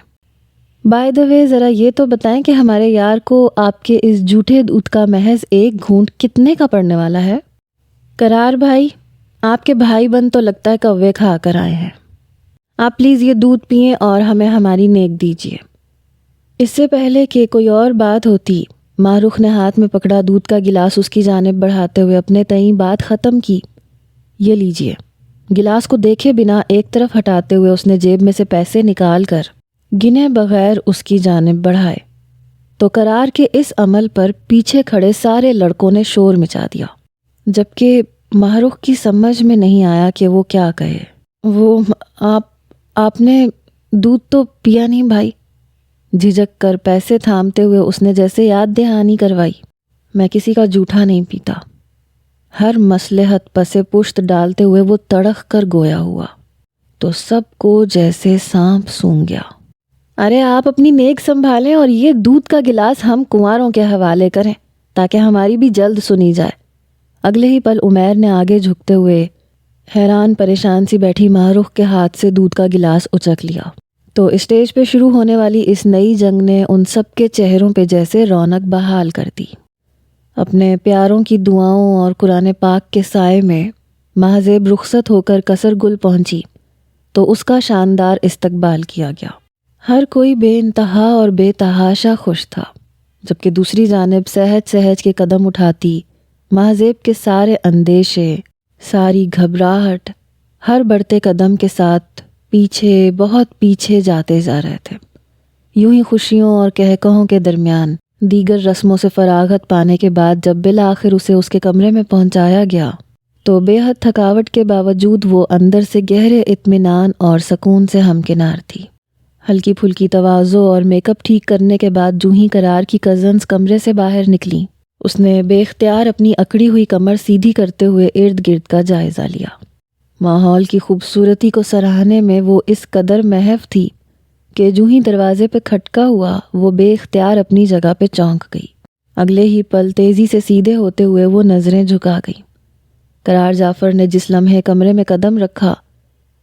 بائی دا وے ذرا یہ تو بتائیں کہ ہمارے یار کو آپ کے اس جھوٹے دودھ کا محض ایک گھونٹ کتنے کا پڑنے والا ہے؟ قرار بھائی، آپ کے بھائی بند تو لگتا ہے کوے کھا کر آئے ہیں۔ آپ پلیز یہ دودھ پئیں اور ہمیں ہماری نیک دیجیے۔ اس سے پہلے کہ کوئی اور بات ہوتی، ماہ رخ نے ہاتھ میں پکڑا دودھ کا گلاس اس کی جانب بڑھاتے ہوئے اپنے تئیں بات ختم کی۔ یہ لیجیے۔ گلاس کو دیکھے بنا ایک طرف ہٹاتے ہوئے اس نے جیب میں سے پیسے نکال کر گنے بغیر اس کی جانب بڑھائے تو قرار کے اس عمل پر پیچھے کھڑے سارے لڑکوں نے شور مچا دیا، جبکہ ماہ رخ کی سمجھ میں نہیں آیا کہ وہ کیا کہے۔ وہ آپ نے دودھ تو پیا نہیں بھائی؟ جھجک کر پیسے تھامتے ہوئے اس نے جیسے یاد دہانی کروائی۔ میں کسی کا جھوٹا نہیں پیتا۔ ہر مصلحت پسے پشت ڈالتے ہوئے وہ تڑخ کر گویا ہوا تو سب کو جیسے سانپ سونگ گیا۔ ارے آپ اپنی نیک سنبھالیں اور یہ دودھ کا گلاس ہم کنواروں کے حوالے کریں تاکہ ہماری بھی جلد سنی جائے۔ اگلے ہی پل عمیر نے آگے جھکتے ہوئے حیران پریشان سی بیٹھی ماہ رخ کے ہاتھ سے دودھ کا گلاس اچک لیا تو اسٹیج پہ شروع ہونے والی اس نئی جنگ نے ان سب کے چہروں پہ جیسے رونق بحال کر دی۔ اپنے پیاروں کی دعاؤں اور قرآن پاک کے سائے میں مہذیب رخصت ہو کر قصر گل پہنچی تو اس کا شاندار استقبال کیا گیا۔ ہر کوئی بے انتہا اور بے تحاشا خوش تھا، جبکہ دوسری جانب سہج سہج کے قدم اٹھاتی مہذیب کے سارے اندیشے، ساری گھبراہٹ ہر بڑھتے قدم کے ساتھ پیچھے، بہت پیچھے جاتے جا رہے تھے۔ یوں ہی خوشیوں اور کہکہوں کے درمیان دیگر رسموں سے فراغت پانے کے بعد جب بالآخر اسے اس کے کمرے میں پہنچایا گیا تو بے حد تھکاوٹ کے باوجود وہ اندر سے گہرے اطمینان اور سکون سے ہمکنار تھی۔ ہلکی پھلکی تواضع اور میک اپ ٹھیک کرنے کے بعد جو ہی قرار کی کزنز کمرے سے باہر نکلی، اس نے بے اختیار اپنی اکڑی ہوئی کمر سیدھی کرتے ہوئے ارد گرد کا جائزہ لیا۔ ماحول کی خوبصورتی کو سراہنے میں وہ اس قدر محو تھی کہ جو ہی دروازے پہ کھٹکا ہوا وہ بے اختیار اپنی جگہ پہ چونک گئی۔ اگلے ہی پل تیزی سے سیدھے ہوتے ہوئے وہ نظریں جھکا گئی۔ قرار جعفر نے جس لمحے کمرے میں قدم رکھا،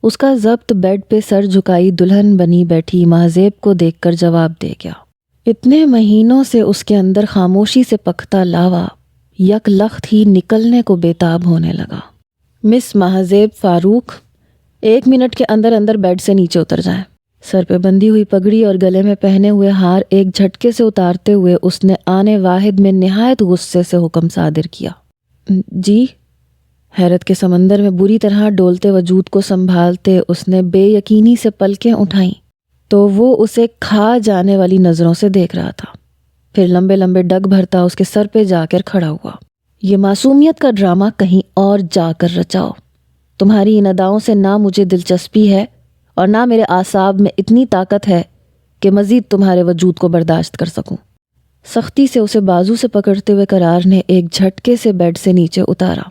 اس کا ضبط بیڈ پہ سر جھکائی دلہن بنی بیٹھی مہذیب کو دیکھ کر جواب دے گیا۔ اتنے مہینوں سے اس کے اندر خاموشی سے پکتا لاوا یک لخت ہی نکلنے کو بےتاب ہونے لگا۔ مس مہذیب فاروق، 1 منٹ کے اندر اندر بیڈ سے نیچے اتر جائیں۔ سر پہ بندھی ہوئی پگڑی اور گلے میں پہنے ہوئے ہار ایک جھٹکے سے اتارتے ہوئے اس نے آنے واحد میں نہایت غصے سے حکم صادر کیا۔ جی؟ حیرت کے سمندر میں بری طرح ڈولتے وجود کو سنبھالتے اس نے بے یقینی سے پلکیں اٹھائیں تو وہ اسے کھا جانے والی نظروں سے دیکھ رہا تھا۔ پھر لمبے لمبے ڈگ بھرتا اس کے سر پہ جا کر کھڑا ہوا۔ یہ معصومیت کا ڈرامہ کہیں اور جا کر رچاؤ۔ تمہاری ان اداؤں سے نہ مجھے دلچسپی ہے اور نہ میرے اعصاب میں اتنی طاقت ہے کہ مزید تمہارے وجود کو برداشت کر سکوں۔ سختی سے اسے بازو سے پکڑتے ہوئے قرار نے ایک جھٹکے سے بیڈ سے نیچے اتارا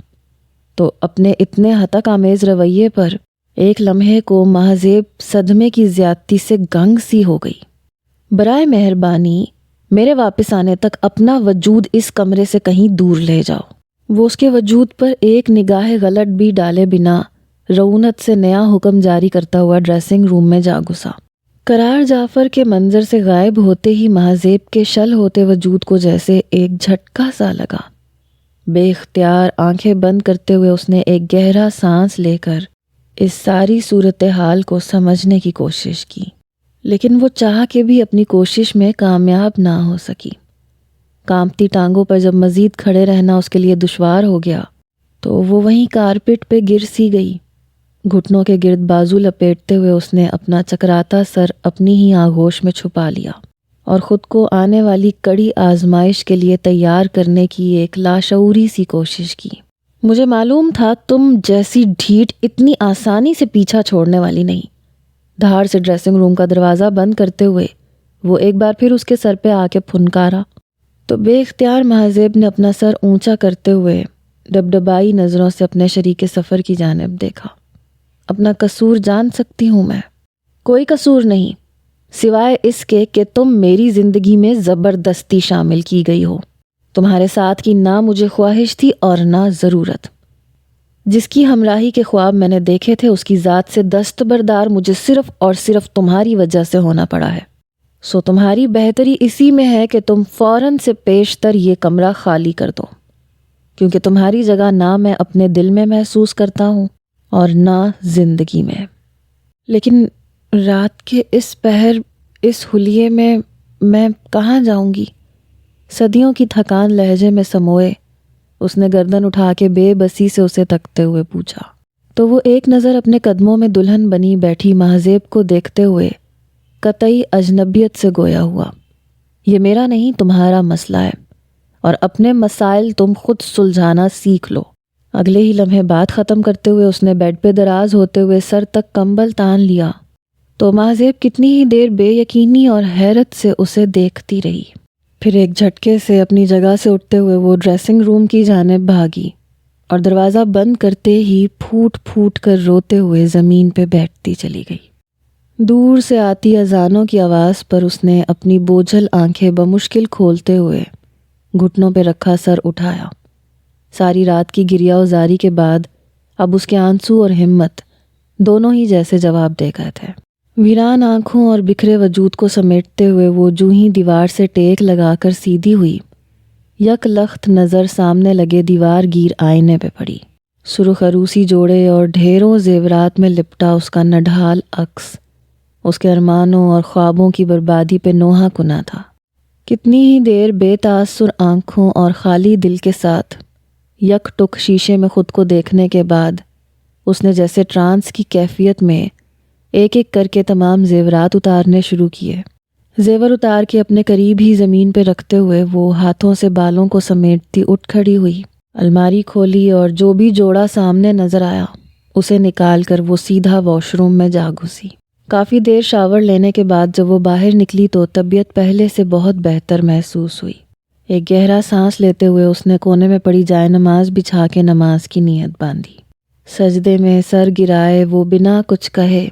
تو اپنے اتنے ہتک آمیز رویے پر ایک لمحے کو مہذیب صدمے کی زیادتی سے گنگ سی ہو گئی۔ برائے مہربانی میرے واپس آنے تک اپنا وجود اس کمرے سے کہیں دور لے جاؤ۔ وہ اس کے وجود پر ایک نگاہ غلط بھی ڈالے بنا رعونت سے نیا حکم جاری کرتا ہوا ڈریسنگ روم میں جا گھسا۔ قرار جعفر کے منظر سے غائب ہوتے ہی مہذیب کے شل ہوتے وجود کو جیسے ایک جھٹکا سا لگا۔ بے اختیار آنکھیں بند کرتے ہوئے اس نے ایک گہرا سانس لے کر اس ساری صورتحال کو سمجھنے کی کوشش کی، لیکن وہ چاہ کے بھی اپنی کوشش میں کامیاب نہ ہو سکی۔ کانپتی ٹانگوں پر جب مزید کھڑے رہنا اس کے لیے دشوار ہو گیا تو وہ وہیں کارپٹ پہ گر سی گئی۔ گھٹنوں کے گرد بازو لپیٹتے ہوئے اس نے اپنا چکراتا سر اپنی ہی آغوش میں چھپا لیا اور خود کو آنے والی کڑی آزمائش کے لیے تیار کرنے کی ایک لاشعوری سی کوشش کی۔ مجھے معلوم تھا تم جیسی ڈھیٹ اتنی آسانی سے پیچھا چھوڑنے والی نہیں۔ دھاڑ سے ڈریسنگ روم کا دروازہ بند کرتے ہوئے وہ ایک بار پھر اس کے سر پہ آ کے پھنکارا تو بے اختیار مہذیب نے اپنا سر اونچا کرتے ہوئے ڈبڈبائی نظروں سے اپنے شریک سفر کی جانب دیکھا۔ اپنا قصور جان سکتی ہوں میں؟ کوئی قصور نہیں، سوائے اس کے کہ تم میری زندگی میں زبردستی شامل کی گئی ہو۔ تمہارے ساتھ کی نہ مجھے خواہش تھی اور نہ ضرورت۔ جس کی ہمراہی کے خواب میں نے دیکھے تھے اس کی ذات سے دستبردار مجھے صرف اور صرف تمہاری وجہ سے ہونا پڑا ہے۔ سو تمہاری بہتری اسی میں ہے کہ تم فوراً سے پیشتر یہ کمرہ خالی کر دو، کیونکہ تمہاری جگہ نہ میں اپنے دل میں محسوس کرتا ہوں اور نہ زندگی میں۔ لیکن رات کے اس پہر اس حلیے میں کہاں جاؤں گی؟ صدیوں کی تھکان لہجے میں سموئے اس نے گردن اٹھا کے بے بسی سے اسے تکتے ہوئے پوچھا، تو وہ ایک نظر اپنے قدموں میں دلہن بنی بیٹھی مہذیب کو دیکھتے ہوئے قطعی اجنبیت سے گویا ہوا۔ یہ میرا نہیں تمہارا مسئلہ ہے اور اپنے مسائل تم خود سلجھانا سیکھ لو۔ اگلے ہی لمحے بات ختم کرتے ہوئے اس نے بیڈ پہ دراز ہوتے ہوئے سر تک کمبل تان لیا تو مہذیب کتنی ہی دیر بے یقینی اور حیرت سے اسے دیکھتی رہی۔ پھر ایک جھٹکے سے اپنی جگہ سے اٹھتے ہوئے وہ ڈریسنگ روم کی جانب بھاگی اور دروازہ بند کرتے ہی پھوٹ پھوٹ کر روتے ہوئے زمین پہ بیٹھتی چلی گئی۔ دور سے آتی اذانوں کی آواز پر اس نے اپنی بوجھل آنکھیں بمشکل کھولتے ہوئے گھٹنوں پہ رکھا سر اٹھایا۔ ساری رات کی گریہ وزاری کے بعد اب اس کے آنسو اور ہمت دونوں ہی جیسے جواب دے گئے تھے۔ ویران آنکھوں اور بکھرے وجود کو سمیٹتے ہوئے وہ جوں ہی دیوار سے ٹیک لگا کر سیدھی ہوئی، یک لخت نظر سامنے لگے دیوار گیر آئینے پہ پڑی۔ سرخ عروسی جوڑے اور ڈھیروں زیورات میں لپٹا اس کا نڈھال عکس اس کے ارمانوں اور خوابوں کی بربادی پہ نوحہ کنا تھا۔ کتنی ہی دیر بے تاثر آنکھوں اور خالی دل کے ساتھ یک ٹک شیشے میں خود کو دیکھنے کے بعد اس نے جیسے ٹرانس کی کیفیت میں ایک ایک کر کے تمام زیورات اتارنے شروع کیے۔ زیور اتار کے اپنے قریب ہی زمین پہ رکھتے ہوئے وہ ہاتھوں سے بالوں کو سمیٹتی اٹھ کھڑی ہوئی، الماری کھولی اور جو بھی جوڑا سامنے نظر آیا اسے نکال کر وہ سیدھا واش روم میں جا گھسی۔ کافی دیر شاور لینے کے بعد جب وہ باہر نکلی تو طبیعت پہلے سے بہت بہتر محسوس ہوئی۔ ایک گہرا سانس لیتے ہوئے اس نے کونے میں پڑی جائے نماز بچھا کے نماز کی نیت باندھی۔ سجدے میں سر گرائے وہ بنا کچھ کہے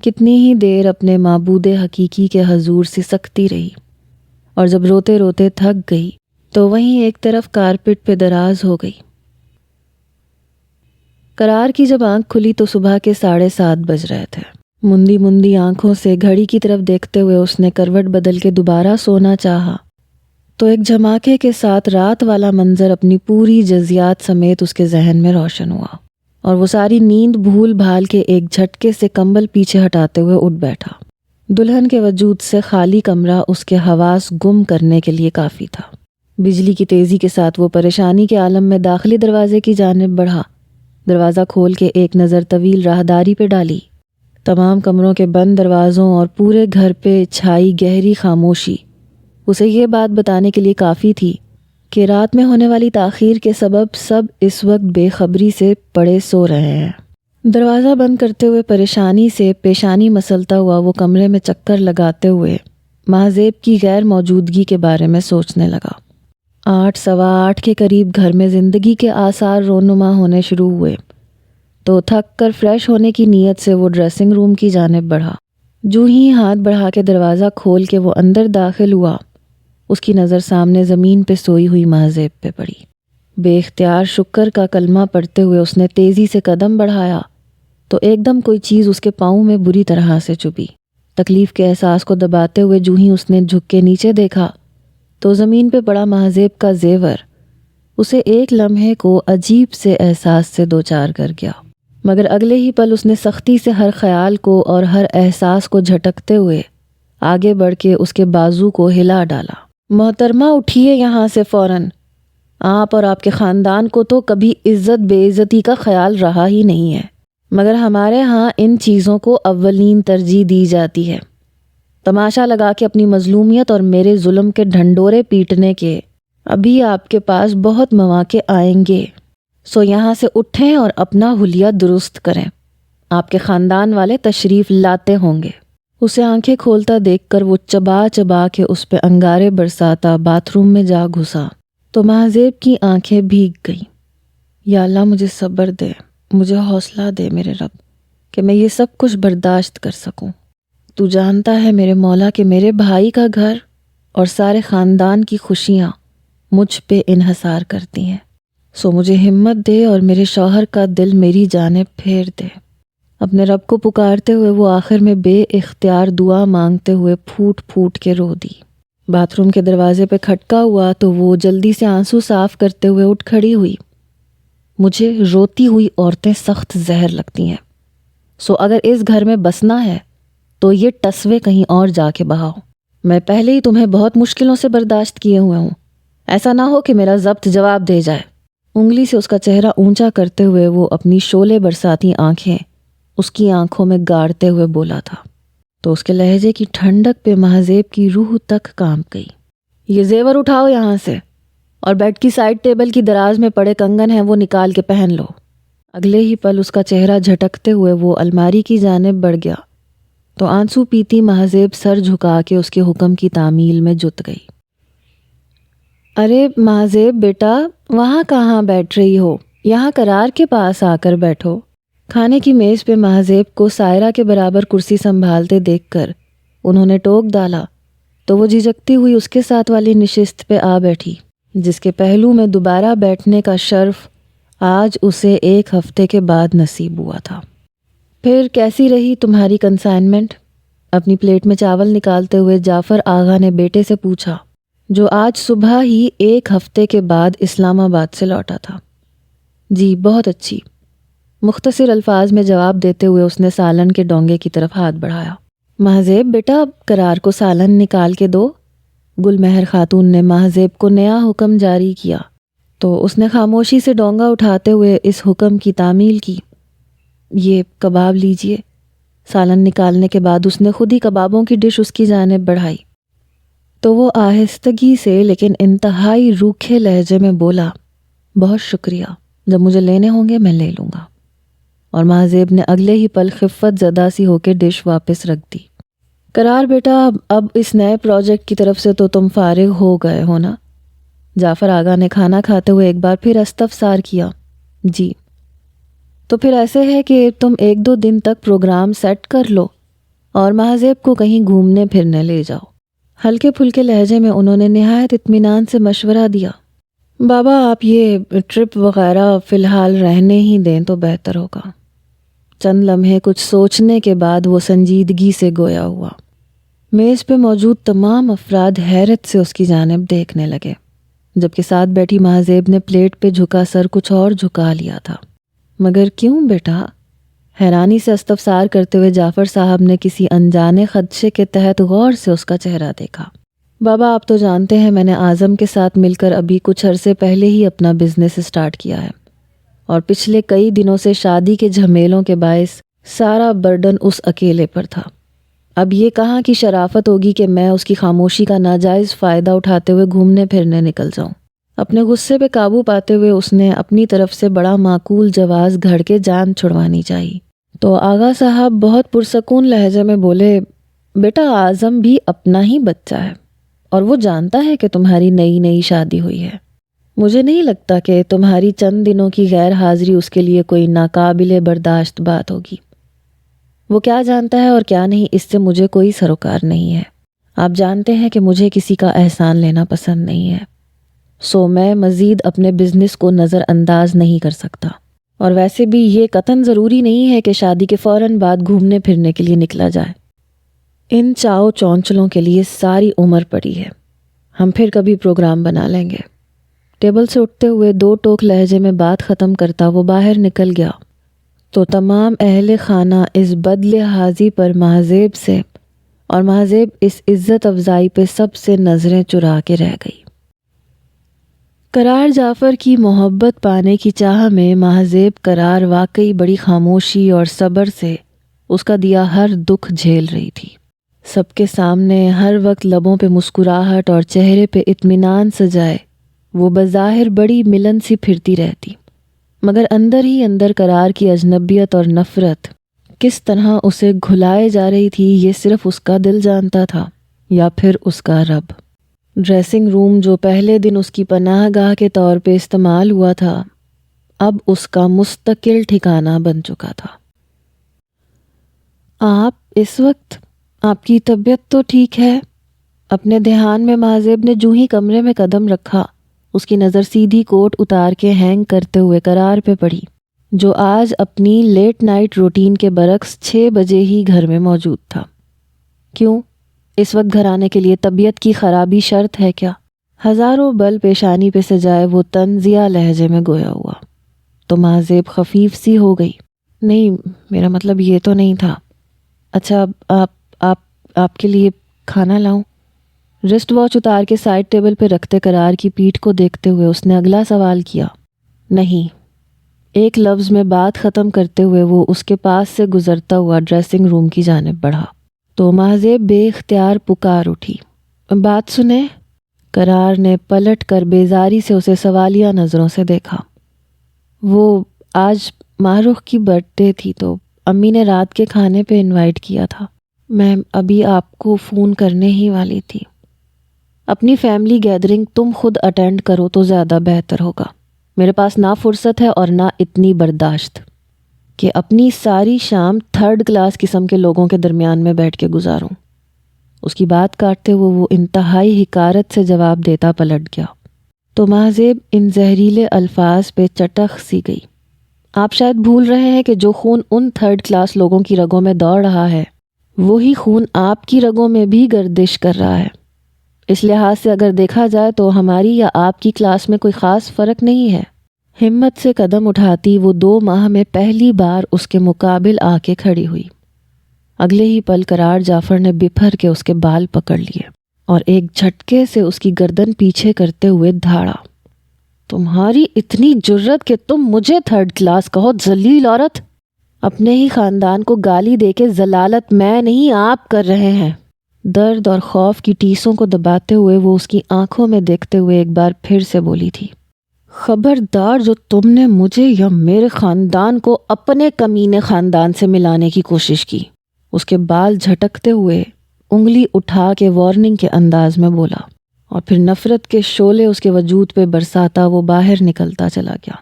کتنی ہی دیر اپنے معبود حقیقی کے حضور سسکتی رہی، اور جب روتے روتے تھک گئی تو وہیں ایک طرف کارپٹ پہ دراز ہو گئی۔ قرار کی جب آنکھ کھلی تو صبح کے 7:30 بج رہے تھے۔ مندی مندی آنکھوں سے گھڑی کی طرف دیکھتے ہوئے اس نے کروٹ بدل کے دوبارہ سونا چاہا تو ایک جھماکے کے ساتھ رات والا منظر اپنی پوری جزیات سمیت اس کے ذہن میں روشن ہوا، اور وہ ساری نیند بھول بھال کے ایک جھٹکے سے کمبل پیچھے ہٹاتے ہوئے اٹھ بیٹھا۔ دلہن کے وجود سے خالی کمرہ اس کے حواس گم کرنے کے لیے کافی تھا۔ بجلی کی تیزی کے ساتھ وہ پریشانی کے عالم میں داخلی دروازے کی جانب بڑھا، دروازہ کھول کے ایک نظر طویل راہداری پہ ڈالی۔ تمام کمروں کے بند دروازوں اور پورے گھر پہ چھائی گہری خاموشی اسے یہ بات بتانے کے لیے کافی تھی کہ رات میں ہونے والی تاخیر کے سبب سب اس وقت بے خبری سے پڑے سو رہے ہیں۔ دروازہ بند کرتے ہوئے پریشانی سے پیشانی مسلتا ہوا وہ کمرے میں چکر لگاتے ہوئے مہذیب کی غیر موجودگی کے بارے میں سوچنے لگا۔ 8 سوا 8 کے قریب گھر میں زندگی کے آثار رونما ہونے شروع ہوئے تو تھک کر فریش ہونے کی نیت سے وہ ڈریسنگ روم کی جانب بڑھا۔ جو ہی ہاتھ بڑھا کے دروازہ کھول کے وہ اندر داخل ہوا، اس کی نظر سامنے زمین پہ سوئی ہوئی مہذیب پہ پڑی۔ بے اختیار شکر کا کلمہ پڑھتے ہوئے اس نے تیزی سے قدم بڑھایا تو ایک دم کوئی چیز اس کے پاؤں میں بری طرح سے چبھی۔ تکلیف کے احساس کو دباتے ہوئے جو ہی اس نے جھک کے نیچے دیکھا تو زمین پہ پڑا مہذیب کا زیور اسے ایک لمحے کو عجیب سے احساس سے دوچار کر گیا، مگر اگلے ہی پل اس نے سختی سے ہر خیال کو اور ہر احساس کو جھٹکتے ہوئے آگے بڑھ کے اس کے بازو کو ہلا ڈالا۔ محترمہ اٹھیے یہاں سے فوراً، آپ اور آپ کے خاندان کو تو کبھی عزت بے عزتی کا خیال رہا ہی نہیں ہے، مگر ہمارے ہاں ان چیزوں کو اولین ترجیح دی جاتی ہے۔ تماشا لگا کے اپنی مظلومیت اور میرے ظلم کے ڈھنڈورے پیٹنے کے ابھی آپ کے پاس بہت مواقع آئیں گے، سو یہاں سے اٹھیں اور اپنا حلیہ درست کریں، آپ کے خاندان والے تشریف لاتے ہوں گے۔ اسے آنکھیں کھولتا دیکھ کر وہ چبا چبا کے اس پہ انگارے برساتا باتھ روم میں جا گھسا تو مہذیب کی آنکھیں بھیگ گئیں۔ یا اللہ مجھے صبر دے، مجھے حوصلہ دے میرے رب کہ میں یہ سب کچھ برداشت کر سکوں۔ تو جانتا ہے میرے مولا کہ میرے بھائی کا گھر اور سارے خاندان کی خوشیاں مجھ پہ انحصار کرتی ہیں، سو مجھے ہمت دے اور میرے شوہر کا دل میری جانب پھیر دے۔ اپنے رب کو پکارتے ہوئے وہ آخر میں بے اختیار دعا مانگتے ہوئے پھوٹ پھوٹ کے رو دی۔ باتھ روم کے دروازے پہ کھٹکا ہوا تو وہ جلدی سے آنسو صاف کرتے ہوئے اٹھ کھڑی ہوئی۔ مجھے روتی ہوئی عورتیں سخت زہر لگتی ہیں، سو اگر اس گھر میں بسنا ہے تو یہ ٹسوے کہیں اور جا کے بہاؤ۔ میں پہلے ہی تمہیں بہت مشکلوں سے برداشت کیے ہوئے ہوں، ایسا نہ ہو کہ میرا ضبط جواب دے جائے۔ انگلی سے اس کا چہرہ اونچا کرتے ہوئے وہ اپنی شعلے برساتی آنکھیں اس کی آنکھوں میں گاڑتے ہوئے بولا تھا تو اس کے لہجے کی ٹھنڈک پہ مہذیب کی روح تک کانپ گئی۔ یہ زیور اٹھاؤ یہاں سے، اور بیڈ کی سائڈ ٹیبل کی دراز میں پڑے کنگن ہیں وہ نکال کے پہن لو۔ اگلے ہی پل اس کا چہرہ جھٹکتے ہوئے وہ الماری کی جانب بڑھ گیا تو آنسو پیتی مہذیب سر جھکا کے اس کے حکم کی تعمیل میں جت گئی۔ ارے مہذیب بیٹا، وہاں کہاں بیٹھ رہی ہو؟ یہاں قرار کے پاس آ کر بیٹھو۔ کھانے کی میز پہ مہذیب کو سائرہ کے برابر کرسی سنبھالتے دیکھ کر انہوں نے ٹوک ڈالا تو وہ جھجکتی ہوئی اس کے ساتھ والی نشست پہ آ بیٹھی، جس کے پہلو میں دوبارہ بیٹھنے کا شرف آج اسے 1 ہفتے کے بعد نصیب ہوا تھا۔ پھر کیسی رہی تمہاری کنسائنمنٹ؟ اپنی پلیٹ میں چاول نکالتے ہوئے جعفر آغا نے بیٹے سے پوچھا، جو آج صبح ہی 1 ہفتے کے بعد اسلام آباد سے لوٹا تھا۔ جی بہت اچھی، مختصر الفاظ میں جواب دیتے ہوئے اس نے سالن کے ڈونگے کی طرف ہاتھ بڑھایا۔ مہذیب بیٹا قرار کو سالن نکال کے دو۔ گل مہر خاتون نے مہذیب کو نیا حکم جاری کیا تو اس نے خاموشی سے ڈونگا اٹھاتے ہوئے اس حکم کی تعمیل کی۔ یہ کباب لیجئے۔ سالن نکالنے کے بعد اس نے خود ہی کبابوں کی ڈش اس کی جانب بڑھائی تو وہ آہستگی سے لیکن انتہائی روکھے لہجے میں بولا، بہت شکریہ، جب مجھے لینے ہوں گے میں لے لوں گا۔ اور مہذیب نے اگلے ہی پل خفت زدہ سی ہو کے ڈش واپس رکھ دی۔ قرار بیٹا، اب اس نئے پروجیکٹ کی طرف سے تو تم فارغ ہو گئے ہو نا؟ جعفر آغا نے کھانا کھاتے ہوئے ایک بار پھر استفسار کیا۔ جی۔ تو پھر ایسے ہے کہ تم 1-2 دن تک پروگرام سیٹ کر لو اور مہذیب کو کہیں گھومنے پھرنے لے جاؤ۔ ہلکے پھلکے لہجے میں انہوں نے نہایت اطمینان سے مشورہ دیا۔ بابا آپ یہ ٹرپ وغیرہ فی الحال رہنے ہی دیں تو بہتر ہوگا۔ چند لمحے کچھ سوچنے کے بعد وہ سنجیدگی سے گویا ہوا۔ میز پہ موجود تمام افراد حیرت سے اس کی جانب دیکھنے لگے، جبکہ ساتھ بیٹھی مہذیب نے پلیٹ پہ جھکا سر کچھ اور جھکا لیا تھا۔ مگر کیوں بیٹا؟ حیرانی سے استفسار کرتے ہوئے جعفر صاحب نے کسی انجانے خدشے کے تحت غور سے اس کا چہرہ دیکھا۔ بابا آپ تو جانتے ہیں میں نے اعظم کے ساتھ مل کر ابھی کچھ عرصے پہلے ہی اپنا بزنس اسٹارٹ کیا ہے، اور پچھلے کئی دنوں سے شادی کے جھمیلوں کے باعث سارا برڈن اس اکیلے پر تھا۔ اب یہ کہاں کی شرافت ہوگی کہ میں اس کی خاموشی کا ناجائز فائدہ اٹھاتے ہوئے گھومنے پھرنے نکل جاؤں۔ اپنے غصے پہ قابو پاتے ہوئے اس نے اپنی طرف سے بڑا معقول جواز گھڑ کے جان چھڑوانی چاہی تو آغا صاحب بہت پرسکون لہجے میں بولے، بیٹا اعظم بھی اپنا ہی بچہ ہے اور وہ جانتا ہے کہ تمہاری نئی شادی ہوئی ہے۔ مجھے نہیں لگتا کہ تمہاری چند دنوں کی غیر حاضری اس کے لیے کوئی ناقابل برداشت بات ہوگی۔ وہ کیا جانتا ہے اور کیا نہیں اس سے مجھے کوئی سروکار نہیں ہے۔ آپ جانتے ہیں کہ مجھے کسی کا احسان لینا پسند نہیں ہے، سو میں مزید اپنے بزنس کو نظر انداز نہیں کر سکتا، اور ویسے بھی یہ قطعاً ضروری نہیں ہے کہ شادی کے فوراً بعد گھومنے پھرنے کے لیے نکلا جائے۔ ان چاؤ چونچلوں کے لیے ساری عمر پڑی ہے، ہم پھر کبھی پروگرام بنا لیں گے۔ ٹیبل سے اٹھتے ہوئے 2 ٹوک لہجے میں بات ختم کرتا وہ باہر نکل گیا تو تمام اہل خانہ اس بدلحاظی پر مہذیب سے اور مہذیب اس عزت افزائی پہ سب سے نظریں چرا کے رہ گئی۔ قرار جعفر کی محبت پانے کی چاہ میں مہذیب قرار واقعی بڑی خاموشی اور صبر سے اس کا دیا ہر دکھ جھیل رہی تھی۔ سب کے سامنے ہر وقت لبوں پہ مسکراہٹ اور چہرے پہ اطمینان سجائے وہ بظاہر بڑی ملن سی پھرتی رہتی، مگر اندر ہی اندر قرار کی اجنبیت اور نفرت کس طرح اسے گھلائے جا رہی تھی یہ صرف اس کا دل جانتا تھا یا پھر اس کا رب۔ ڈریسنگ روم جو پہلے دن اس کی پناہ گاہ کے طور پہ استعمال ہوا تھا اب اس کا مستقل ٹھکانہ بن چکا تھا۔ آپ اس وقت، آپ کی طبیعت تو ٹھیک ہے؟ اپنے دھیان میں مہذب نے جو ہی کمرے میں قدم رکھا اس کی نظر سیدھی کوٹ اتار کے ہینگ کرتے ہوئے قرار پہ پڑی، جو آج اپنی لیٹ نائٹ روٹین کے برعکس 6 بجے ہی گھر میں موجود تھا۔ کیوں؟ اس وقت گھر آنے کے لیے طبیعت کی خرابی شرط ہے کیا؟ ہزاروں بل پیشانی پہ سجائے وہ طنزیہ لہجے میں گویا ہوا تو مہذب خفیف سی ہو گئی۔ نہیں، میرا مطلب یہ تو نہیں تھا۔ اچھا، آپ کے لیے کھانا لاؤں؟ رسٹ واچ اتار کے سائڈ ٹیبل پہ رکھتے قرار کی پیٹھ کو دیکھتے ہوئے اس نے اگلا سوال کیا۔ نہیں، ایک لفظ میں بات ختم کرتے ہوئے وہ اس کے پاس سے گزرتا ہوا ڈریسنگ روم کی جانب بڑھا تو مہذب بے اختیار پکار اٹھی۔ بات سنیں؟ قرار نے پلٹ کر بیزاری سے اسے سوالیہ نظروں سے دیکھا۔ وہ آج ماہ رخ کی برتھ ڈے تھی تو امی نے رات کے کھانے پہ انوائٹ کیا تھا۔ میں ابھی آپ کو فون کرنے ہی والی تھی۔ اپنی فیملی گیدرنگ تم خود اٹینڈ کرو تو زیادہ بہتر ہوگا۔ میرے پاس نہ فرصت ہے اور نہ اتنی برداشت کہ اپنی ساری شام 3rd کلاس قسم کے لوگوں کے درمیان میں بیٹھ کے گزاروں۔ اس کی بات کاٹتے ہوئے وہ انتہائی حقارت سے جواب دیتا پلٹ گیا تو مہذب ان زہریلے الفاظ پہ چٹخ سی گئی۔ آپ شاید بھول رہے ہیں کہ جو خون ان 3rd کلاس لوگوں کی رگوں میں دوڑ رہا ہے وہی خون آپ کی رگوں میں بھی گردش کر رہا ہے۔ اس لحاظ سے اگر دیکھا جائے تو ہماری یا آپ کی کلاس میں کوئی خاص فرق نہیں ہے۔ ہمت سے قدم اٹھاتی وہ 2 ماہ میں پہلی بار اس کے مقابل آ کے کھڑی ہوئی۔ اگلے ہی پل قرار جعفر نے بپھر کے اس کے بال پکڑ لیے اور ایک جھٹکے سے اس کی گردن پیچھے کرتے ہوئے دھاڑا۔ تمہاری اتنی جرت کہ تم مجھے 3rd کلاس کہو، ذلیل عورت! اپنے ہی خاندان کو گالی دے کے ذلالت میں نہیں آپ کر رہے ہیں۔ درد اور خوف کی ٹیسوں کو دباتے ہوئے وہ اس کی آنکھوں میں دیکھتے ہوئے ایک بار پھر سے بولی تھی، خبردار جو تم نے مجھے یا میرے خاندان کو اپنے کمینے خاندان سے ملانے کی کوشش کی۔ اس کے بال جھٹکتے ہوئے انگلی اٹھا کے وارننگ کے انداز میں بولا اور پھر نفرت کے شعلے اس کے وجود پہ برساتا وہ باہر نکلتا چلا گیا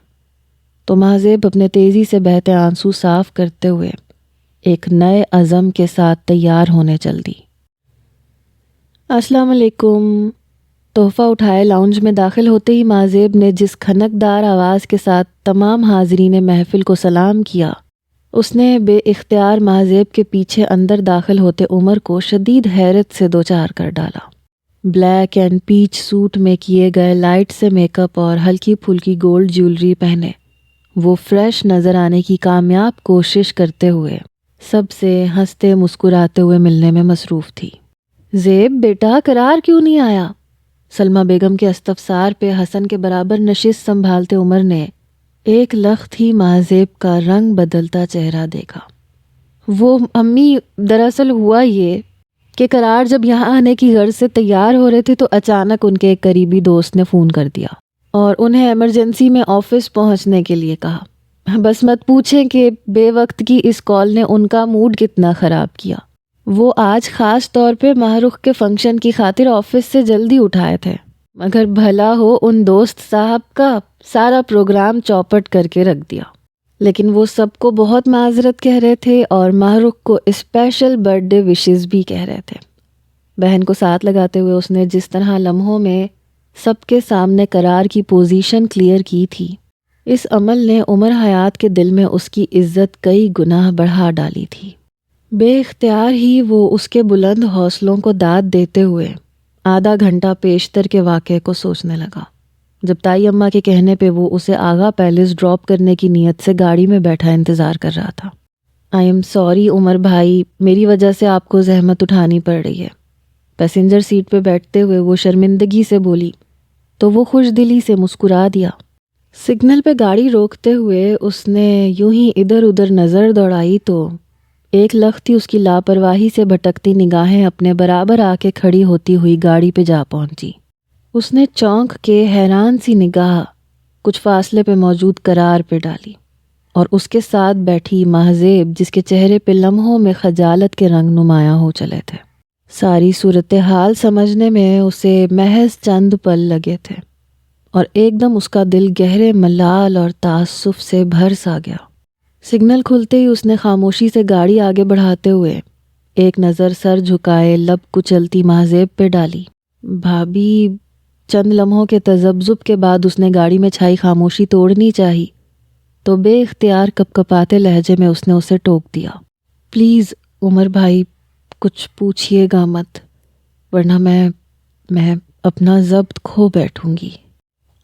تو مہذب اپنے تیزی سے بہتے آنسو صاف کرتے ہوئے ایک نئے عزم کے ساتھ تیار ہونے چل دی۔ السلام علیکم۔ تحفہ اٹھائے لاؤنج میں داخل ہوتے ہی مہذب نے جس کھنکدار آواز کے ساتھ تمام حاضرین محفل کو سلام کیا اس نے بے اختیار مہذب کے پیچھے اندر داخل ہوتے عمر کو شدید حیرت سے دوچار کر ڈالا۔ بلیک اینڈ پیچ سوٹ میں کیے گئے لائٹ سے میک اپ اور ہلکی پھلکی گولڈ جیولری پہنے وہ فریش نظر آنے کی کامیاب کوشش کرتے ہوئے سب سے ہنستے مسکراتے ہوئے ملنے میں مصروف تھی۔ زیب بیٹا قرار کیوں نہیں آیا؟ سلمہ بیگم کے استفسار پہ حسن کے برابر نشست سنبھالتے عمر نے ایک لخت ہی مہذب کا رنگ بدلتا چہرہ دیکھا۔ وہ امی، دراصل ہوا یہ کہ قرار جب یہاں آنے کی غرض سے تیار ہو رہے تھے تو اچانک ان کے ایک قریبی دوست نے فون کر دیا اور انہیں ایمرجنسی میں آفس پہنچنے کے لیے کہا۔ بس مت پوچھیں کہ بے وقت کی اس کال نے ان کا موڈ کتنا خراب کیا۔ وہ آج خاص طور پہ ماہ رخ کے فنکشن کی خاطر آفس سے جلدی اٹھائے تھے، مگر بھلا ہو ان دوست صاحب کا سارا پروگرام چوپٹ کر کے رکھ دیا۔ لیکن وہ سب کو بہت معذرت کہہ رہے تھے اور ماہ رخ کو اسپیشل برتھ ڈے وشز بھی کہہ رہے تھے۔ بہن کو ساتھ لگاتے ہوئے اس نے جس طرح لمحوں میں سب کے سامنے قرار کی پوزیشن کلیئر کی تھی، اس عمل نے عمر حیات کے دل میں اس کی عزت کئی گنا بڑھا ڈالی تھی۔ بے اختیار ہی وہ اس کے بلند حوصلوں کو داد دیتے ہوئے آدھا گھنٹہ پیشتر کے واقعے کو سوچنے لگا، جب تائی اماں کے کہنے پہ وہ اسے آغا پیلس ڈراپ کرنے کی نیت سے گاڑی میں بیٹھا انتظار کر رہا تھا۔ آئی ایم سوری عمر بھائی، میری وجہ سے آپ کو زحمت اٹھانی پڑ رہی ہے۔ پیسنجر سیٹ پہ بیٹھتے ہوئے وہ شرمندگی سے بولی تو وہ خوش دلی سے مسکرا دیا۔ سگنل پہ گاڑی روکتے ہوئے اس نے یوں ہی ادھر ادھر نظر دوڑائی تو ایک لختی اس کی لاپرواہی سے بھٹکتی نگاہیں اپنے برابر آ کے کھڑی ہوتی ہوئی گاڑی پہ جا پہنچی۔ اس نے چونک کے حیران سی نگاہ کچھ فاصلے پہ موجود قرار پہ ڈالی اور اس کے ساتھ بیٹھی مہذیب، جس کے چہرے پہ لمحوں میں خجالت کے رنگ نمایاں ہو چلے تھے۔ ساری صورتحال سمجھنے میں اسے محض چند پل لگے تھے اور ایک دم اس کا دل گہرے ملال اور تعصب سے بھر سا گیا۔ سگنل کھلتے ہی اس نے خاموشی سے گاڑی آگے بڑھاتے ہوئے ایک نظر سر جھکائے لب کچلتی مہذیب پہ ڈالی۔ بھابھی، چند لمحوں کے تذبذب کے بعد اس نے گاڑی میں چھائی خاموشی توڑنی چاہی تو بے اختیار کپکپاتے لہجے میں اس نے اسے ٹوک دیا، پلیز عمر بھائی، کچھ پوچھیے گا مت، ورنہ میں اپنا ضبط کھو بیٹھوں گی۔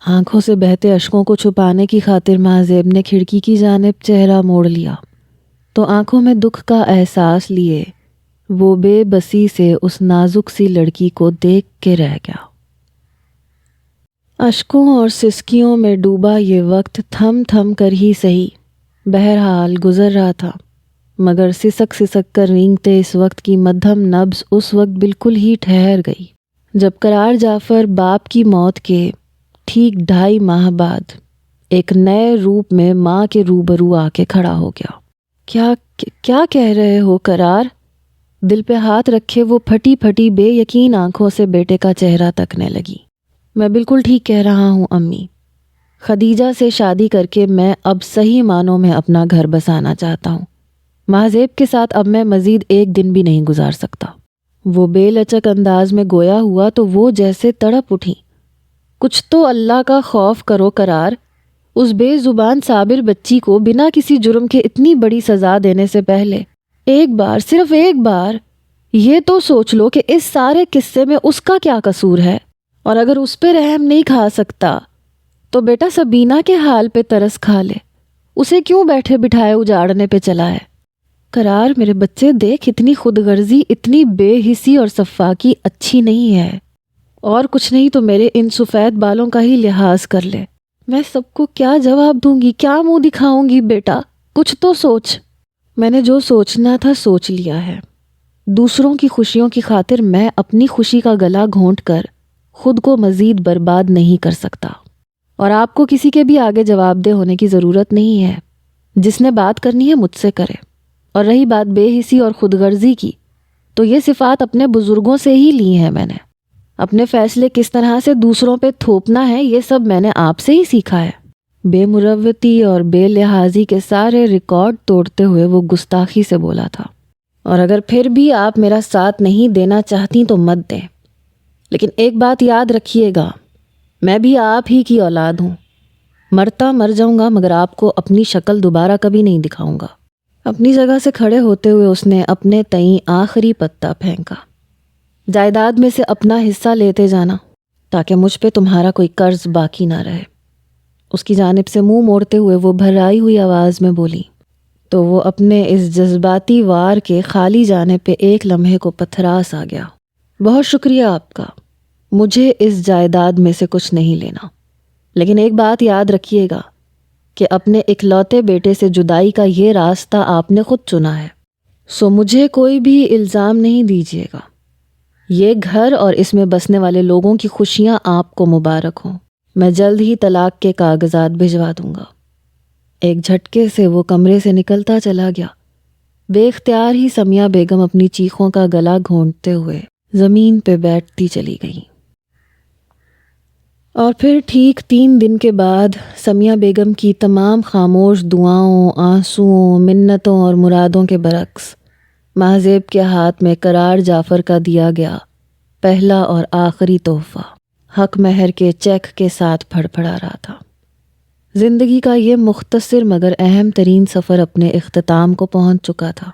آنکھوں سے بہتے اشکوں کو چھپانے کی خاطر مہذیب نے کھڑکی کی جانب چہرہ موڑ لیا تو آنکھوں میں دکھ کا احساس لیے وہ بے بسی سے اس نازک سی لڑکی کو دیکھ کے رہ گیا۔ اشکوں اور سسکیوں میں ڈوبا یہ وقت تھم تھم کر ہی سہی بہرحال گزر رہا تھا، مگر سسک سسک کر رینگتے اس وقت کی مدھم نبض اس وقت بالکل ہی ٹھہر گئی جب قرار جعفر باپ کی موت کے ٹھیک 2.5 ماہ بعد ایک نئے روپ میں ماں کے روبرو آ کے کھڑا ہو گیا۔ کیا کہہ رہے ہو قرار؟ دل پہ ہاتھ رکھے وہ پھٹی پھٹی بے یقین آنکھوں سے بیٹے کا چہرہ تکنے لگی۔ میں بالکل ٹھیک کہہ رہا ہوں امی، خدیجہ سے شادی کر کے میں اب صحیح معنوں میں اپنا گھر بسانا چاہتا ہوں۔ مہذیب کے ساتھ اب میں مزید ایک دن بھی نہیں گزار سکتا۔ وہ بے لچک انداز میں گویا ہوا تو وہ جیسے تڑپ اٹھی۔ کچھ تو اللہ کا خوف کرو قرار، اس بے زبان صابر بچی کو بنا کسی جرم کے اتنی بڑی سزا دینے سے پہلے ایک بار، صرف ایک بار یہ تو سوچ لو کہ اس سارے قصے میں اس کا کیا قصور ہے، اور اگر اس پہ رحم نہیں کھا سکتا تو بیٹا سبینہ کے حال پہ ترس کھا لے، اسے کیوں بیٹھے بٹھائے اجاڑنے پہ چلا ہے؟ قرار میرے بچے دیکھ، اتنی خود غرضی، اتنی بے حسی اور سفاکی اچھی نہیں ہے، اور کچھ نہیں تو میرے ان سفید بالوں کا ہی لحاظ کر لے۔ میں سب کو کیا جواب دوں گی، کیا منہ دکھاؤں گی؟ بیٹا کچھ تو سوچ۔ میں نے جو سوچنا تھا سوچ لیا ہے۔ دوسروں کی خوشیوں کی خاطر میں اپنی خوشی کا گلا گھونٹ کر خود کو مزید برباد نہیں کر سکتا، اور آپ کو کسی کے بھی آگے جواب دہ ہونے کی ضرورت نہیں ہے۔ جس نے بات کرنی ہے مجھ سے کرے، اور رہی بات بے حسی اور خود غرضی کی، تو یہ صفات اپنے بزرگوں سے ہی لی ہیں میں نے۔ اپنے فیصلے کس طرح سے دوسروں پہ تھوپنا ہے یہ سب میں نے آپ سے ہی سیکھا ہے۔ بے مروتی اور بے لحاظی کے سارے ریکارڈ توڑتے ہوئے وہ گستاخی سے بولا تھا، اور اگر پھر بھی آپ میرا ساتھ نہیں دینا چاہتی تو مت دیں، لیکن ایک بات یاد رکھیے گا، میں بھی آپ ہی کی اولاد ہوں، مرتا مر جاؤں گا مگر آپ کو اپنی شکل دوبارہ کبھی نہیں دکھاؤں گا۔ اپنی جگہ سے کھڑے ہوتے ہوئے اس نے اپنے تئیں آخری پتا پھینکا، جائیداد میں سے اپنا حصہ لیتے جانا تاکہ مجھ پہ تمہارا کوئی قرض باقی نہ رہے۔ اس کی جانب سے منہ موڑتے ہوئے وہ بھرائی ہوئی آواز میں بولی تو وہ اپنے اس جذباتی وار کے خالی جانے پہ ایک لمحے کو پتھراس آ گیا۔ بہت شکریہ آپ کا، مجھے اس جائیداد میں سے کچھ نہیں لینا، لیکن ایک بات یاد رکھیے گا کہ اپنے اکلوتے بیٹے سے جدائی کا یہ راستہ آپ نے خود چنا ہے، سو مجھے کوئی بھی الزام نہیں دیجیے گا۔ یہ گھر اور اس میں بسنے والے لوگوں کی خوشیاں آپ کو مبارک ہوں۔ میں جلد ہی طلاق کے کاغذات بھجوا دوں گا۔ ایک جھٹکے سے وہ کمرے سے نکلتا چلا گیا۔ بے اختیار ہی سمیہ بیگم اپنی چیخوں کا گلا گھونٹتے ہوئے زمین پہ بیٹھتی چلی گئیں۔ اور پھر ٹھیک 3 دن کے بعد سمیہ بیگم کی تمام خاموش دعاؤں، آنسوؤں، منتوں اور مرادوں کے برعکس مہذیب کے ہاتھ میں قرار جعفر کا دیا گیا پہلا اور آخری تحفہ حق مہر کے چیک کے ساتھ پھڑپھڑا رہا تھا۔ زندگی کا یہ مختصر مگر اہم ترین سفر اپنے اختتام کو پہنچ چکا تھا۔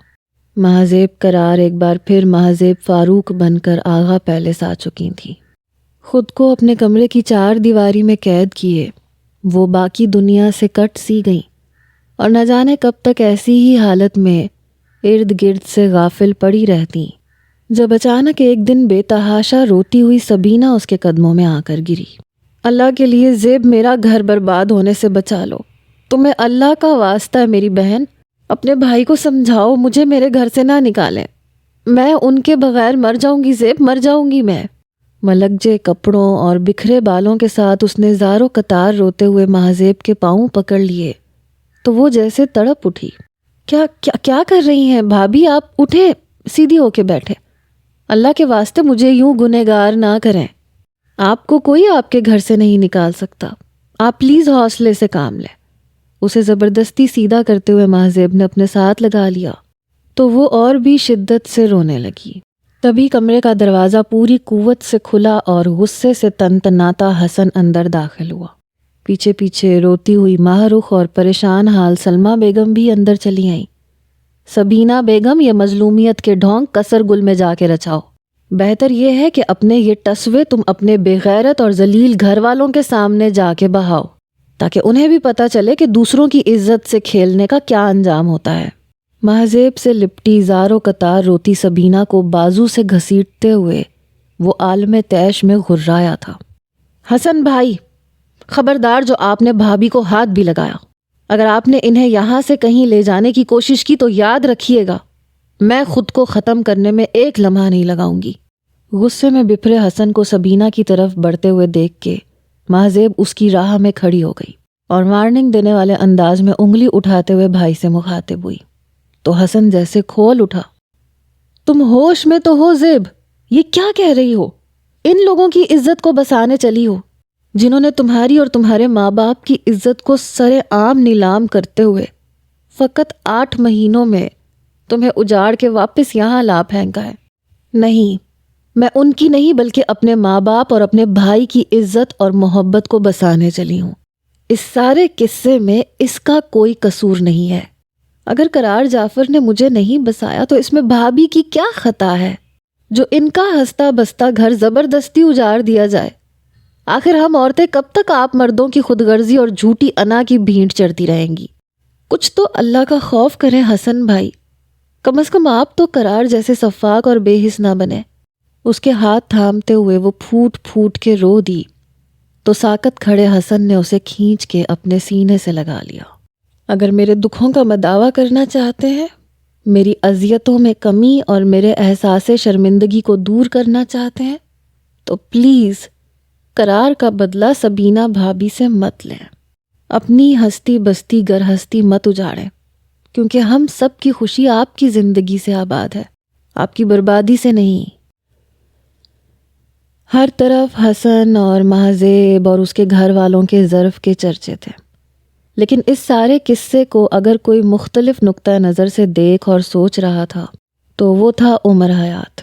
مہذیب قرار ایک بار پھر مہذیب فاروق بن کر آغا پیلس آ چکی تھی۔ خود کو اپنے کمرے کی 4 دیواری میں قید کیے وہ باقی دنیا سے کٹ سی گئیں، اور نہ جانے کب تک ایسی ہی حالت میں ارد گرد سے غافل پڑی رہتی، جب اچانک ایک دن بے تحاشا روتی ہوئی سبینہ اس کے قدموں میں آ کر گری۔ اللہ کے لیے زیب، میرا گھر برباد ہونے سے بچا لو، تمہیں اللہ کا واسطہ ہے میری بہن، اپنے بھائی کو سمجھاؤ مجھے میرے گھر سے نہ نکالیں، میں ان کے بغیر مر جاؤں گی زیب، مر جاؤں گی میں۔ ملکجے کپڑوں اور بکھرے بالوں کے ساتھ اس نے زاروں قطار روتے ہوئے مہذیب کے پاؤں پکڑ لیے تو وہ جیسے تڑپ اٹھی۔ کیا کیا کیا کر رہی ہیں بھابھی آپ؟ اٹھیں، سیدھی ہو کے بیٹھے، اللہ کے واسطے مجھے یوں گنہگار نہ کریں، آپ کو کوئی آپ کے گھر سے نہیں نکال سکتا، آپ پلیز حوصلے سے کام لیں۔ اسے زبردستی سیدھا کرتے ہوئے مہذیب نے اپنے ساتھ لگا لیا تو وہ اور بھی شدت سے رونے لگی۔ تبھی کمرے کا دروازہ پوری قوت سے کھلا اور غصے سے تنتناتا حسن اندر داخل ہوا۔ پیچھے پیچھے روتی ہوئی ماہ رخ اور پریشان حال سلمہ بیگم بھی اندر چلی آئیں۔ سبینہ بیگم، یہ مظلومیت کے ڈھونگ کسر گل میں جا کے رچاؤ، بہتر یہ ہے کہ اپنے یہ ٹسوے تم اپنے بے غیرت اور ذلیل گھر والوں کے سامنے جا کے بہاؤ، تاکہ انہیں بھی پتہ چلے کہ دوسروں کی عزت سے کھیلنے کا کیا انجام ہوتا ہے۔ مہذیب سے لپٹی زاروں قطار روتی سبینہ کو بازو سے گھسیٹتے ہوئے وہ عالم تیش میں غرایا تھا۔ حسن بھائی، خبردار جو آپ نے بھابھی کو ہاتھ بھی لگایا، اگر آپ نے انہیں یہاں سے کہیں لے جانے کی کوشش کی تو یاد رکھیے گا میں خود کو ختم کرنے میں ایک لمحہ نہیں لگاؤں گی۔ غصے میں بپھرے حسن کو سبینہ کی طرف بڑھتے ہوئے دیکھ کے مہذیب اس کی راہ میں کھڑی ہو گئی اور وارننگ دینے والے انداز میں انگلی اٹھاتے ہوئے بھائی سے مخاطب ہوئی تو حسن جیسے کھول اٹھا۔ تم ہوش میں تو ہو زیب؟ یہ کیا کہہ رہی ہو؟ ان لوگوں کی عزت کو بسانے چلی ہو جنہوں نے تمہاری اور تمہارے ماں باپ کی عزت کو سرے عام نیلام کرتے ہوئے فقط 8 مہینوں میں تمہیں اجاڑ کے واپس یہاں لا پھینکا ہے۔ نہیں، میں ان کی نہیں بلکہ اپنے ماں باپ اور اپنے بھائی کی عزت اور محبت کو بسانے چلی ہوں۔ اس سارے قصے میں اس کا کوئی قصور نہیں ہے۔ اگر قرار جعفر نے مجھے نہیں بسایا تو اس میں بھابھی کی کیا خطا ہے جو ان کا ہستا بستا گھر زبردستی اجاڑ دیا جائے؟ آخر ہم عورتیں کب تک آپ مردوں کی خود غرضی اور جھوٹی انا کی بھینٹ چڑھتی رہیں گی؟ کچھ تو اللہ کا خوف کریں حسن بھائی، کم از کم آپ تو قرار جیسے سفاک اور بے حس نہ بنے۔ اس کے ہاتھ تھامتے ہوئے وہ پھوٹ پھوٹ کے رو دی تو ساکت کھڑے حسن نے اسے کھینچ کے اپنے سینے سے لگا لیا۔ اگر میرے دکھوں کا مداوع کرنا چاہتے ہیں، میری اذیتوں میں کمی اور میرے احساس شرمندگی کو دور کرنا چاہتے ہیں تو پلیز قرار کا بدلہ سبینہ بھابھی سے مت لیں، اپنی ہستی بستی گر ہستی مت اجاڑیں، کیونکہ ہم سب کی خوشی آپ کی زندگی سے آباد ہے، آپ کی بربادی سے نہیں۔ ہر طرف حسن اور مہذیب اور اس کے گھر والوں کے ظرف کے چرچے تھے، لیکن اس سارے قصے کو اگر کوئی مختلف نقطہ نظر سے دیکھ اور سوچ رہا تھا تو وہ تھا عمر حیات،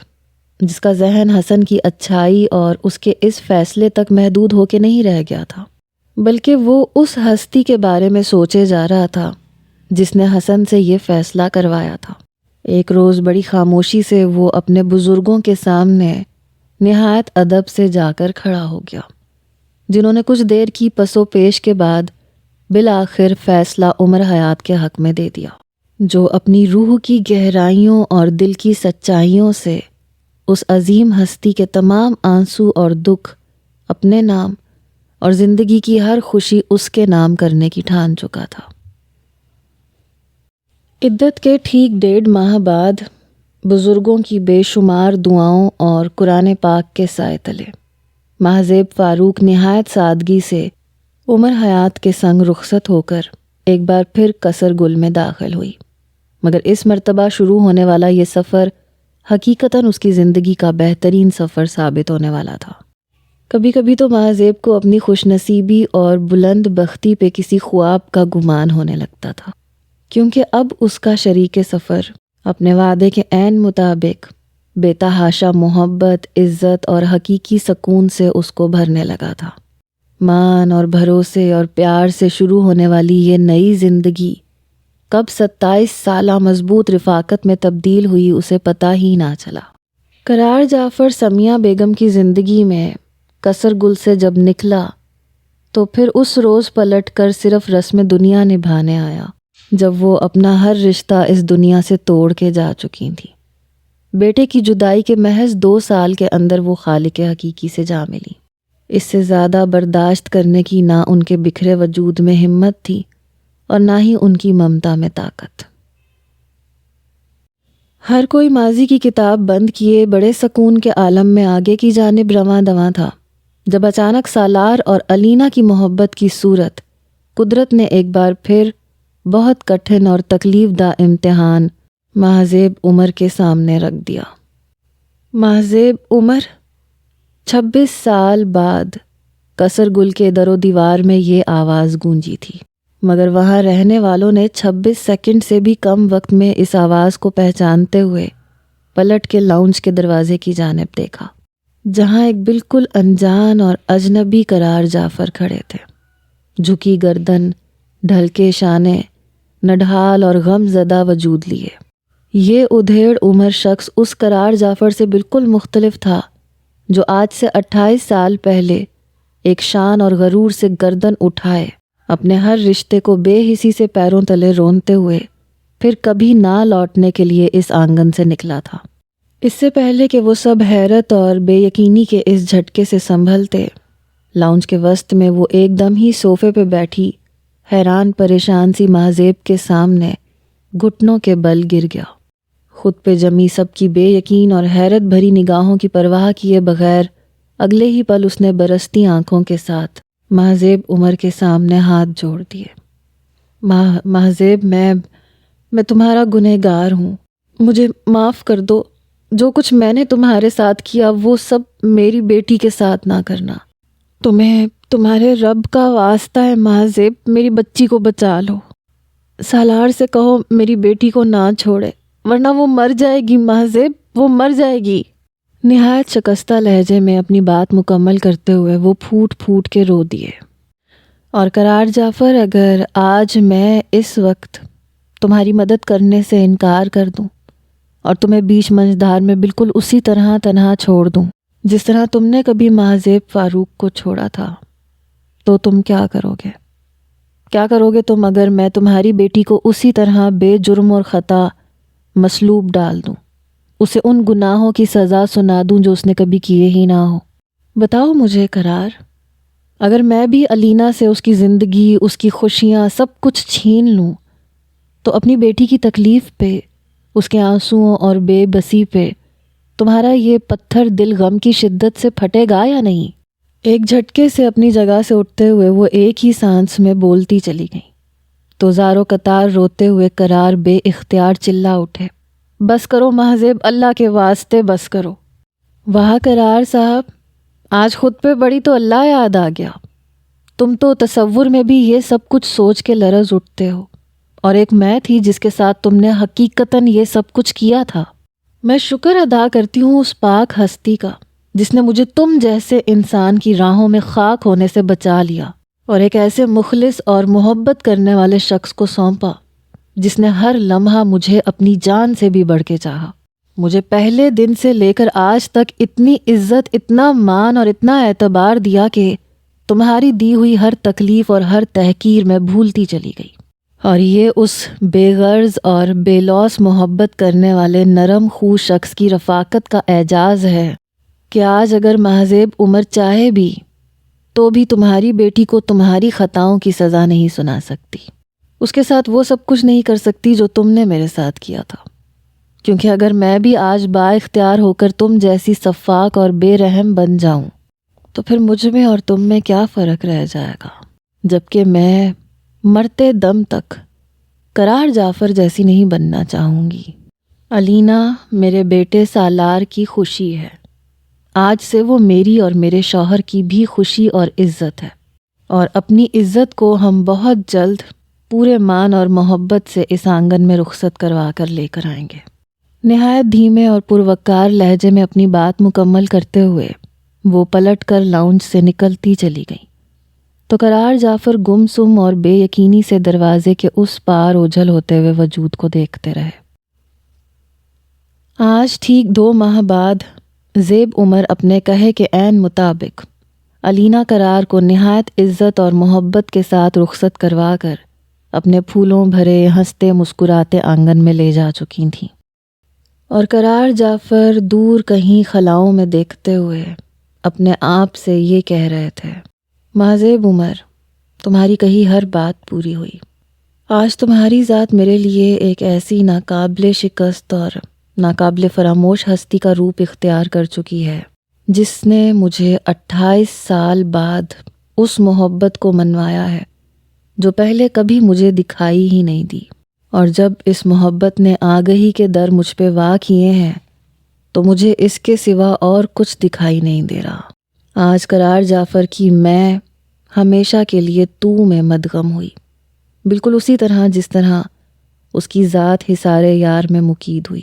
جس کا ذہن حسن کی اچھائی اور اس کے اس فیصلے تک محدود ہو کے نہیں رہ گیا تھا، بلکہ وہ اس ہستی کے بارے میں سوچے جا رہا تھا جس نے حسن سے یہ فیصلہ کروایا تھا۔ ایک روز بڑی خاموشی سے وہ اپنے بزرگوں کے سامنے نہایت ادب سے جا کر کھڑا ہو گیا، جنہوں نے کچھ دیر کی پس و پیش کے بعد بالآخر فیصلہ عمر حیات کے حق میں دے دیا، جو اپنی روح کی گہرائیوں اور دل کی سچائیوں سے اس عظیم ہستی کے تمام آنسو اور دکھ اپنے نام اور زندگی کی ہر خوشی اس کے نام کرنے کی ٹھان چکا تھا۔ عدت کے ٹھیک 1.5 ماہ بعد بزرگوں کی بے شمار دعاؤں اور قرآن پاک کے سائے تلے مہذیب فاروق نہایت سادگی سے عمر حیات کے سنگ رخصت ہو کر ایک بار پھر قصر گل میں داخل ہوئی، مگر اس مرتبہ شروع ہونے والا یہ سفر حقیقتاً اس کی زندگی کا بہترین سفر ثابت ہونے والا تھا۔ کبھی کبھی تو مہذیب کو اپنی خوش نصیبی اور بلند بختی پہ کسی خواب کا گمان ہونے لگتا تھا، کیونکہ اب اس کا شریک سفر اپنے وعدے کے عین مطابق بے تحاشا محبت، عزت اور حقیقی سکون سے اس کو بھرنے لگا تھا۔ مان اور بھروسے اور پیار سے شروع ہونے والی یہ نئی زندگی کب 27 سالہ مضبوط رفاقت میں تبدیل ہوئی اسے پتہ ہی نہ چلا۔ قرار جعفر سمیہ بیگم کی زندگی میں قصر گل سے جب نکلا تو پھر اس روز پلٹ کر صرف رسم دنیا نبھانے آیا جب وہ اپنا ہر رشتہ اس دنیا سے توڑ کے جا چکی تھی۔ بیٹے کی جدائی کے محض 2 سال کے اندر وہ خالق حقیقی سے جا ملی۔ اس سے زیادہ برداشت کرنے کی نہ ان کے بکھرے وجود میں ہمت تھی اور نہ ہی ان کی ممتا میں طاقت۔ ہر کوئی ماضی کی کتاب بند کیے بڑے سکون کے عالم میں آگے کی جانب رواں دواں تھا، جب اچانک سالار اور علینا کی محبت کی صورت قدرت نے ایک بار پھر بہت کٹھن اور تکلیف دہ امتحان ماہزیب عمر کے سامنے رکھ دیا۔ ماہزیب عمر 26 سال بعد قصر گل کے در و دیوار میں یہ آواز گونجی تھی، مگر وہاں رہنے والوں نے 26 سیکنڈ سے بھی کم وقت میں اس آواز کو پہچانتے ہوئے پلٹ کے لاؤنج کے دروازے کی جانب دیکھا، جہاں ایک بالکل انجان اور اجنبی قرار جعفر کھڑے تھے، جھکی گردن، ڈھلکے شانے، نڈھال اور غم زدہ وجود لیے۔ یہ ادھیڑ عمر شخص اس قرار جعفر سے بالکل مختلف تھا جو آج سے 28 سال پہلے ایک شان اور غرور سے گردن اٹھائے اپنے ہر رشتے کو بے حسی سے پیروں تلے رونتے ہوئے پھر کبھی نہ لوٹنے کے لیے اس آنگن سے نکلا تھا۔ اس سے پہلے کہ وہ سب حیرت اور بے یقینی کے اس جھٹکے سے سنبھلتے، لاؤنج کے وسط میں وہ ایک دم ہی صوفے پہ بیٹھی حیران پریشان سی ماہزیب کے سامنے گھٹنوں کے بل گر گیا، خود پہ جمی سب کی بے یقین اور حیرت بھری نگاہوں کی پرواہ کیے بغیر اگلے ہی پل اس نے برستی آنکھوں کے ساتھ ماہزیب عمر کے سامنے ہاتھ جوڑ دیے۔ ماہزیب، میں تمہارا گنہگار ہوں، مجھے معاف کر دو، جو کچھ میں نے تمہارے ساتھ کیا وہ سب میری بیٹی کے ساتھ نہ کرنا، تمہارے رب کا واسطہ ہے ماہزیب، میری بچی کو بچا لو، سالار سے کہو میری بیٹی کو نہ چھوڑے ورنہ وہ مر جائے گی ماہزیب، وہ مر جائے گی۔ نہایت شکستہ لہجے میں اپنی بات مکمل کرتے ہوئے وہ پھوٹ پھوٹ کے رو دیے۔ اور قرار جعفر، اگر آج میں اس وقت تمہاری مدد کرنے سے انکار کر دوں اور تمہیں بیچ منجدار میں بالکل اسی طرح تنہا چھوڑ دوں جس طرح تم نے کبھی ماہزیب فاروق کو چھوڑا تھا، تو تم کیا کرو گے؟ کیا کرو گے تم اگر میں تمہاری بیٹی کو اسی طرح بے جرم اور خطا مسلوب ڈال دوں، اسے ان گناہوں کی سزا سنا دوں جو اس نے کبھی کیے ہی نہ ہو؟ بتاؤ مجھے قرار، اگر میں بھی علینا سے اس کی زندگی، اس کی خوشیاں، سب کچھ چھین لوں تو اپنی بیٹی کی تکلیف پہ، اس کے آنسوؤں اور بے بسی پہ تمہارا یہ پتھر دل غم کی شدت سے پھٹے گا یا نہیں؟ ایک جھٹکے سے اپنی جگہ سے اٹھتے ہوئے وہ ایک ہی سانس میں بولتی چلی گئی تو زارو قطار روتے ہوئے قرار بے اختیار چلا اٹھے، بس کرو ماہزیب، اللہ کے واسطے بس کرو۔ واہ قرار صاحب، آج خود پہ بڑی تو اللہ یاد آ گیا، تم تو تصور میں بھی یہ سب کچھ سوچ کے لرز اٹھتے ہو، اور ایک میں تھی جس کے ساتھ تم نے حقیقتاً یہ سب کچھ کیا تھا۔ میں شکر ادا کرتی ہوں اس پاک ہستی کا جس نے مجھے تم جیسے انسان کی راہوں میں خاک ہونے سے بچا لیا اور ایک ایسے مخلص اور محبت کرنے والے شخص کو سونپا جس نے ہر لمحہ مجھے اپنی جان سے بھی بڑھ کے چاہا۔ مجھے پہلے دن سے لے کر آج تک اتنی عزت، اتنا مان اور اتنا اعتبار دیا کہ تمہاری دی ہوئی ہر تکلیف اور ہر تحقیر میں بھولتی چلی گئی، اور یہ اس بے غرض اور بے لوث محبت کرنے والے نرم خو شخص کی رفاقت کا اعجاز ہے کہ آج اگر ماہزیب عمر چاہے بھی تو بھی تمہاری بیٹی کو تمہاری خطاؤں کی سزا نہیں سنا سکتی، اس کے ساتھ وہ سب کچھ نہیں کر سکتی جو تم نے میرے ساتھ کیا تھا، کیونکہ اگر میں بھی آج با اختیار ہو کر تم جیسی صفاک اور بے رحم بن جاؤں تو پھر مجھ میں اور تم میں کیا فرق رہ جائے گا، جبکہ میں مرتے دم تک قرار جعفر جیسی نہیں بننا چاہوں گی۔ علینا میرے بیٹے سالار کی خوشی ہے، آج سے وہ میری اور میرے شوہر کی بھی خوشی اور عزت ہے، اور اپنی عزت کو ہم بہت جلد پورے مان اور محبت سے اس آنگن میں رخصت کروا کر لے کر آئیں گے۔ نہایت دھیمے اور پروقار لہجے میں اپنی بات مکمل کرتے ہوئے وہ پلٹ کر لاؤنج سے نکلتی چلی گئی تو قرار جعفر گم سم اور بے یقینی سے دروازے کے اس پار اوجھل ہوتے ہوئے وجود کو دیکھتے رہے۔ آج ٹھیک 2 ماہ بعد زیب عمر اپنے کہے کے عین مطابق علینا قرار کو نہایت عزت اور محبت کے ساتھ رخصت کروا کر اپنے پھولوں بھرے ہنستے مسکراتے آنگن میں لے جا چکی تھیں، اور قرار جعفر دور کہیں خلاؤں میں دیکھتے ہوئے اپنے آپ سے یہ کہہ رہے تھے، ماہزیب عمر، تمہاری کہی ہر بات پوری ہوئی، آج تمہاری ذات میرے لیے ایک ایسی ناقابل شکست اور ناقابل فراموش ہستی کا روپ اختیار کر چکی ہے، جس نے مجھے 28 سال بعد اس محبت کو منوایا ہے جو پہلے کبھی مجھے دکھائی ہی نہیں دی، اور جب اس محبت نے آگہی کے در مجھ پہ وا کیے ہیں تو مجھے اس کے سوا اور کچھ دکھائی نہیں دے رہا۔ آج قرار جعفر کی میں ہمیشہ کے لیے تو میں مدغم ہوئی، بالکل اسی طرح جس طرح اس کی ذات حصار یار میں مقید ہوئی۔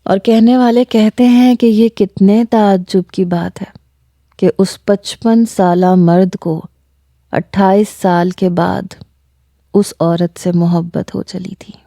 اور کہنے والے کہتے ہیں کہ یہ کتنے تعجب کی بات ہے کہ اس 55 سالہ مرد کو 28 سال کے بعد اس عورت سے محبت ہو چلی تھی۔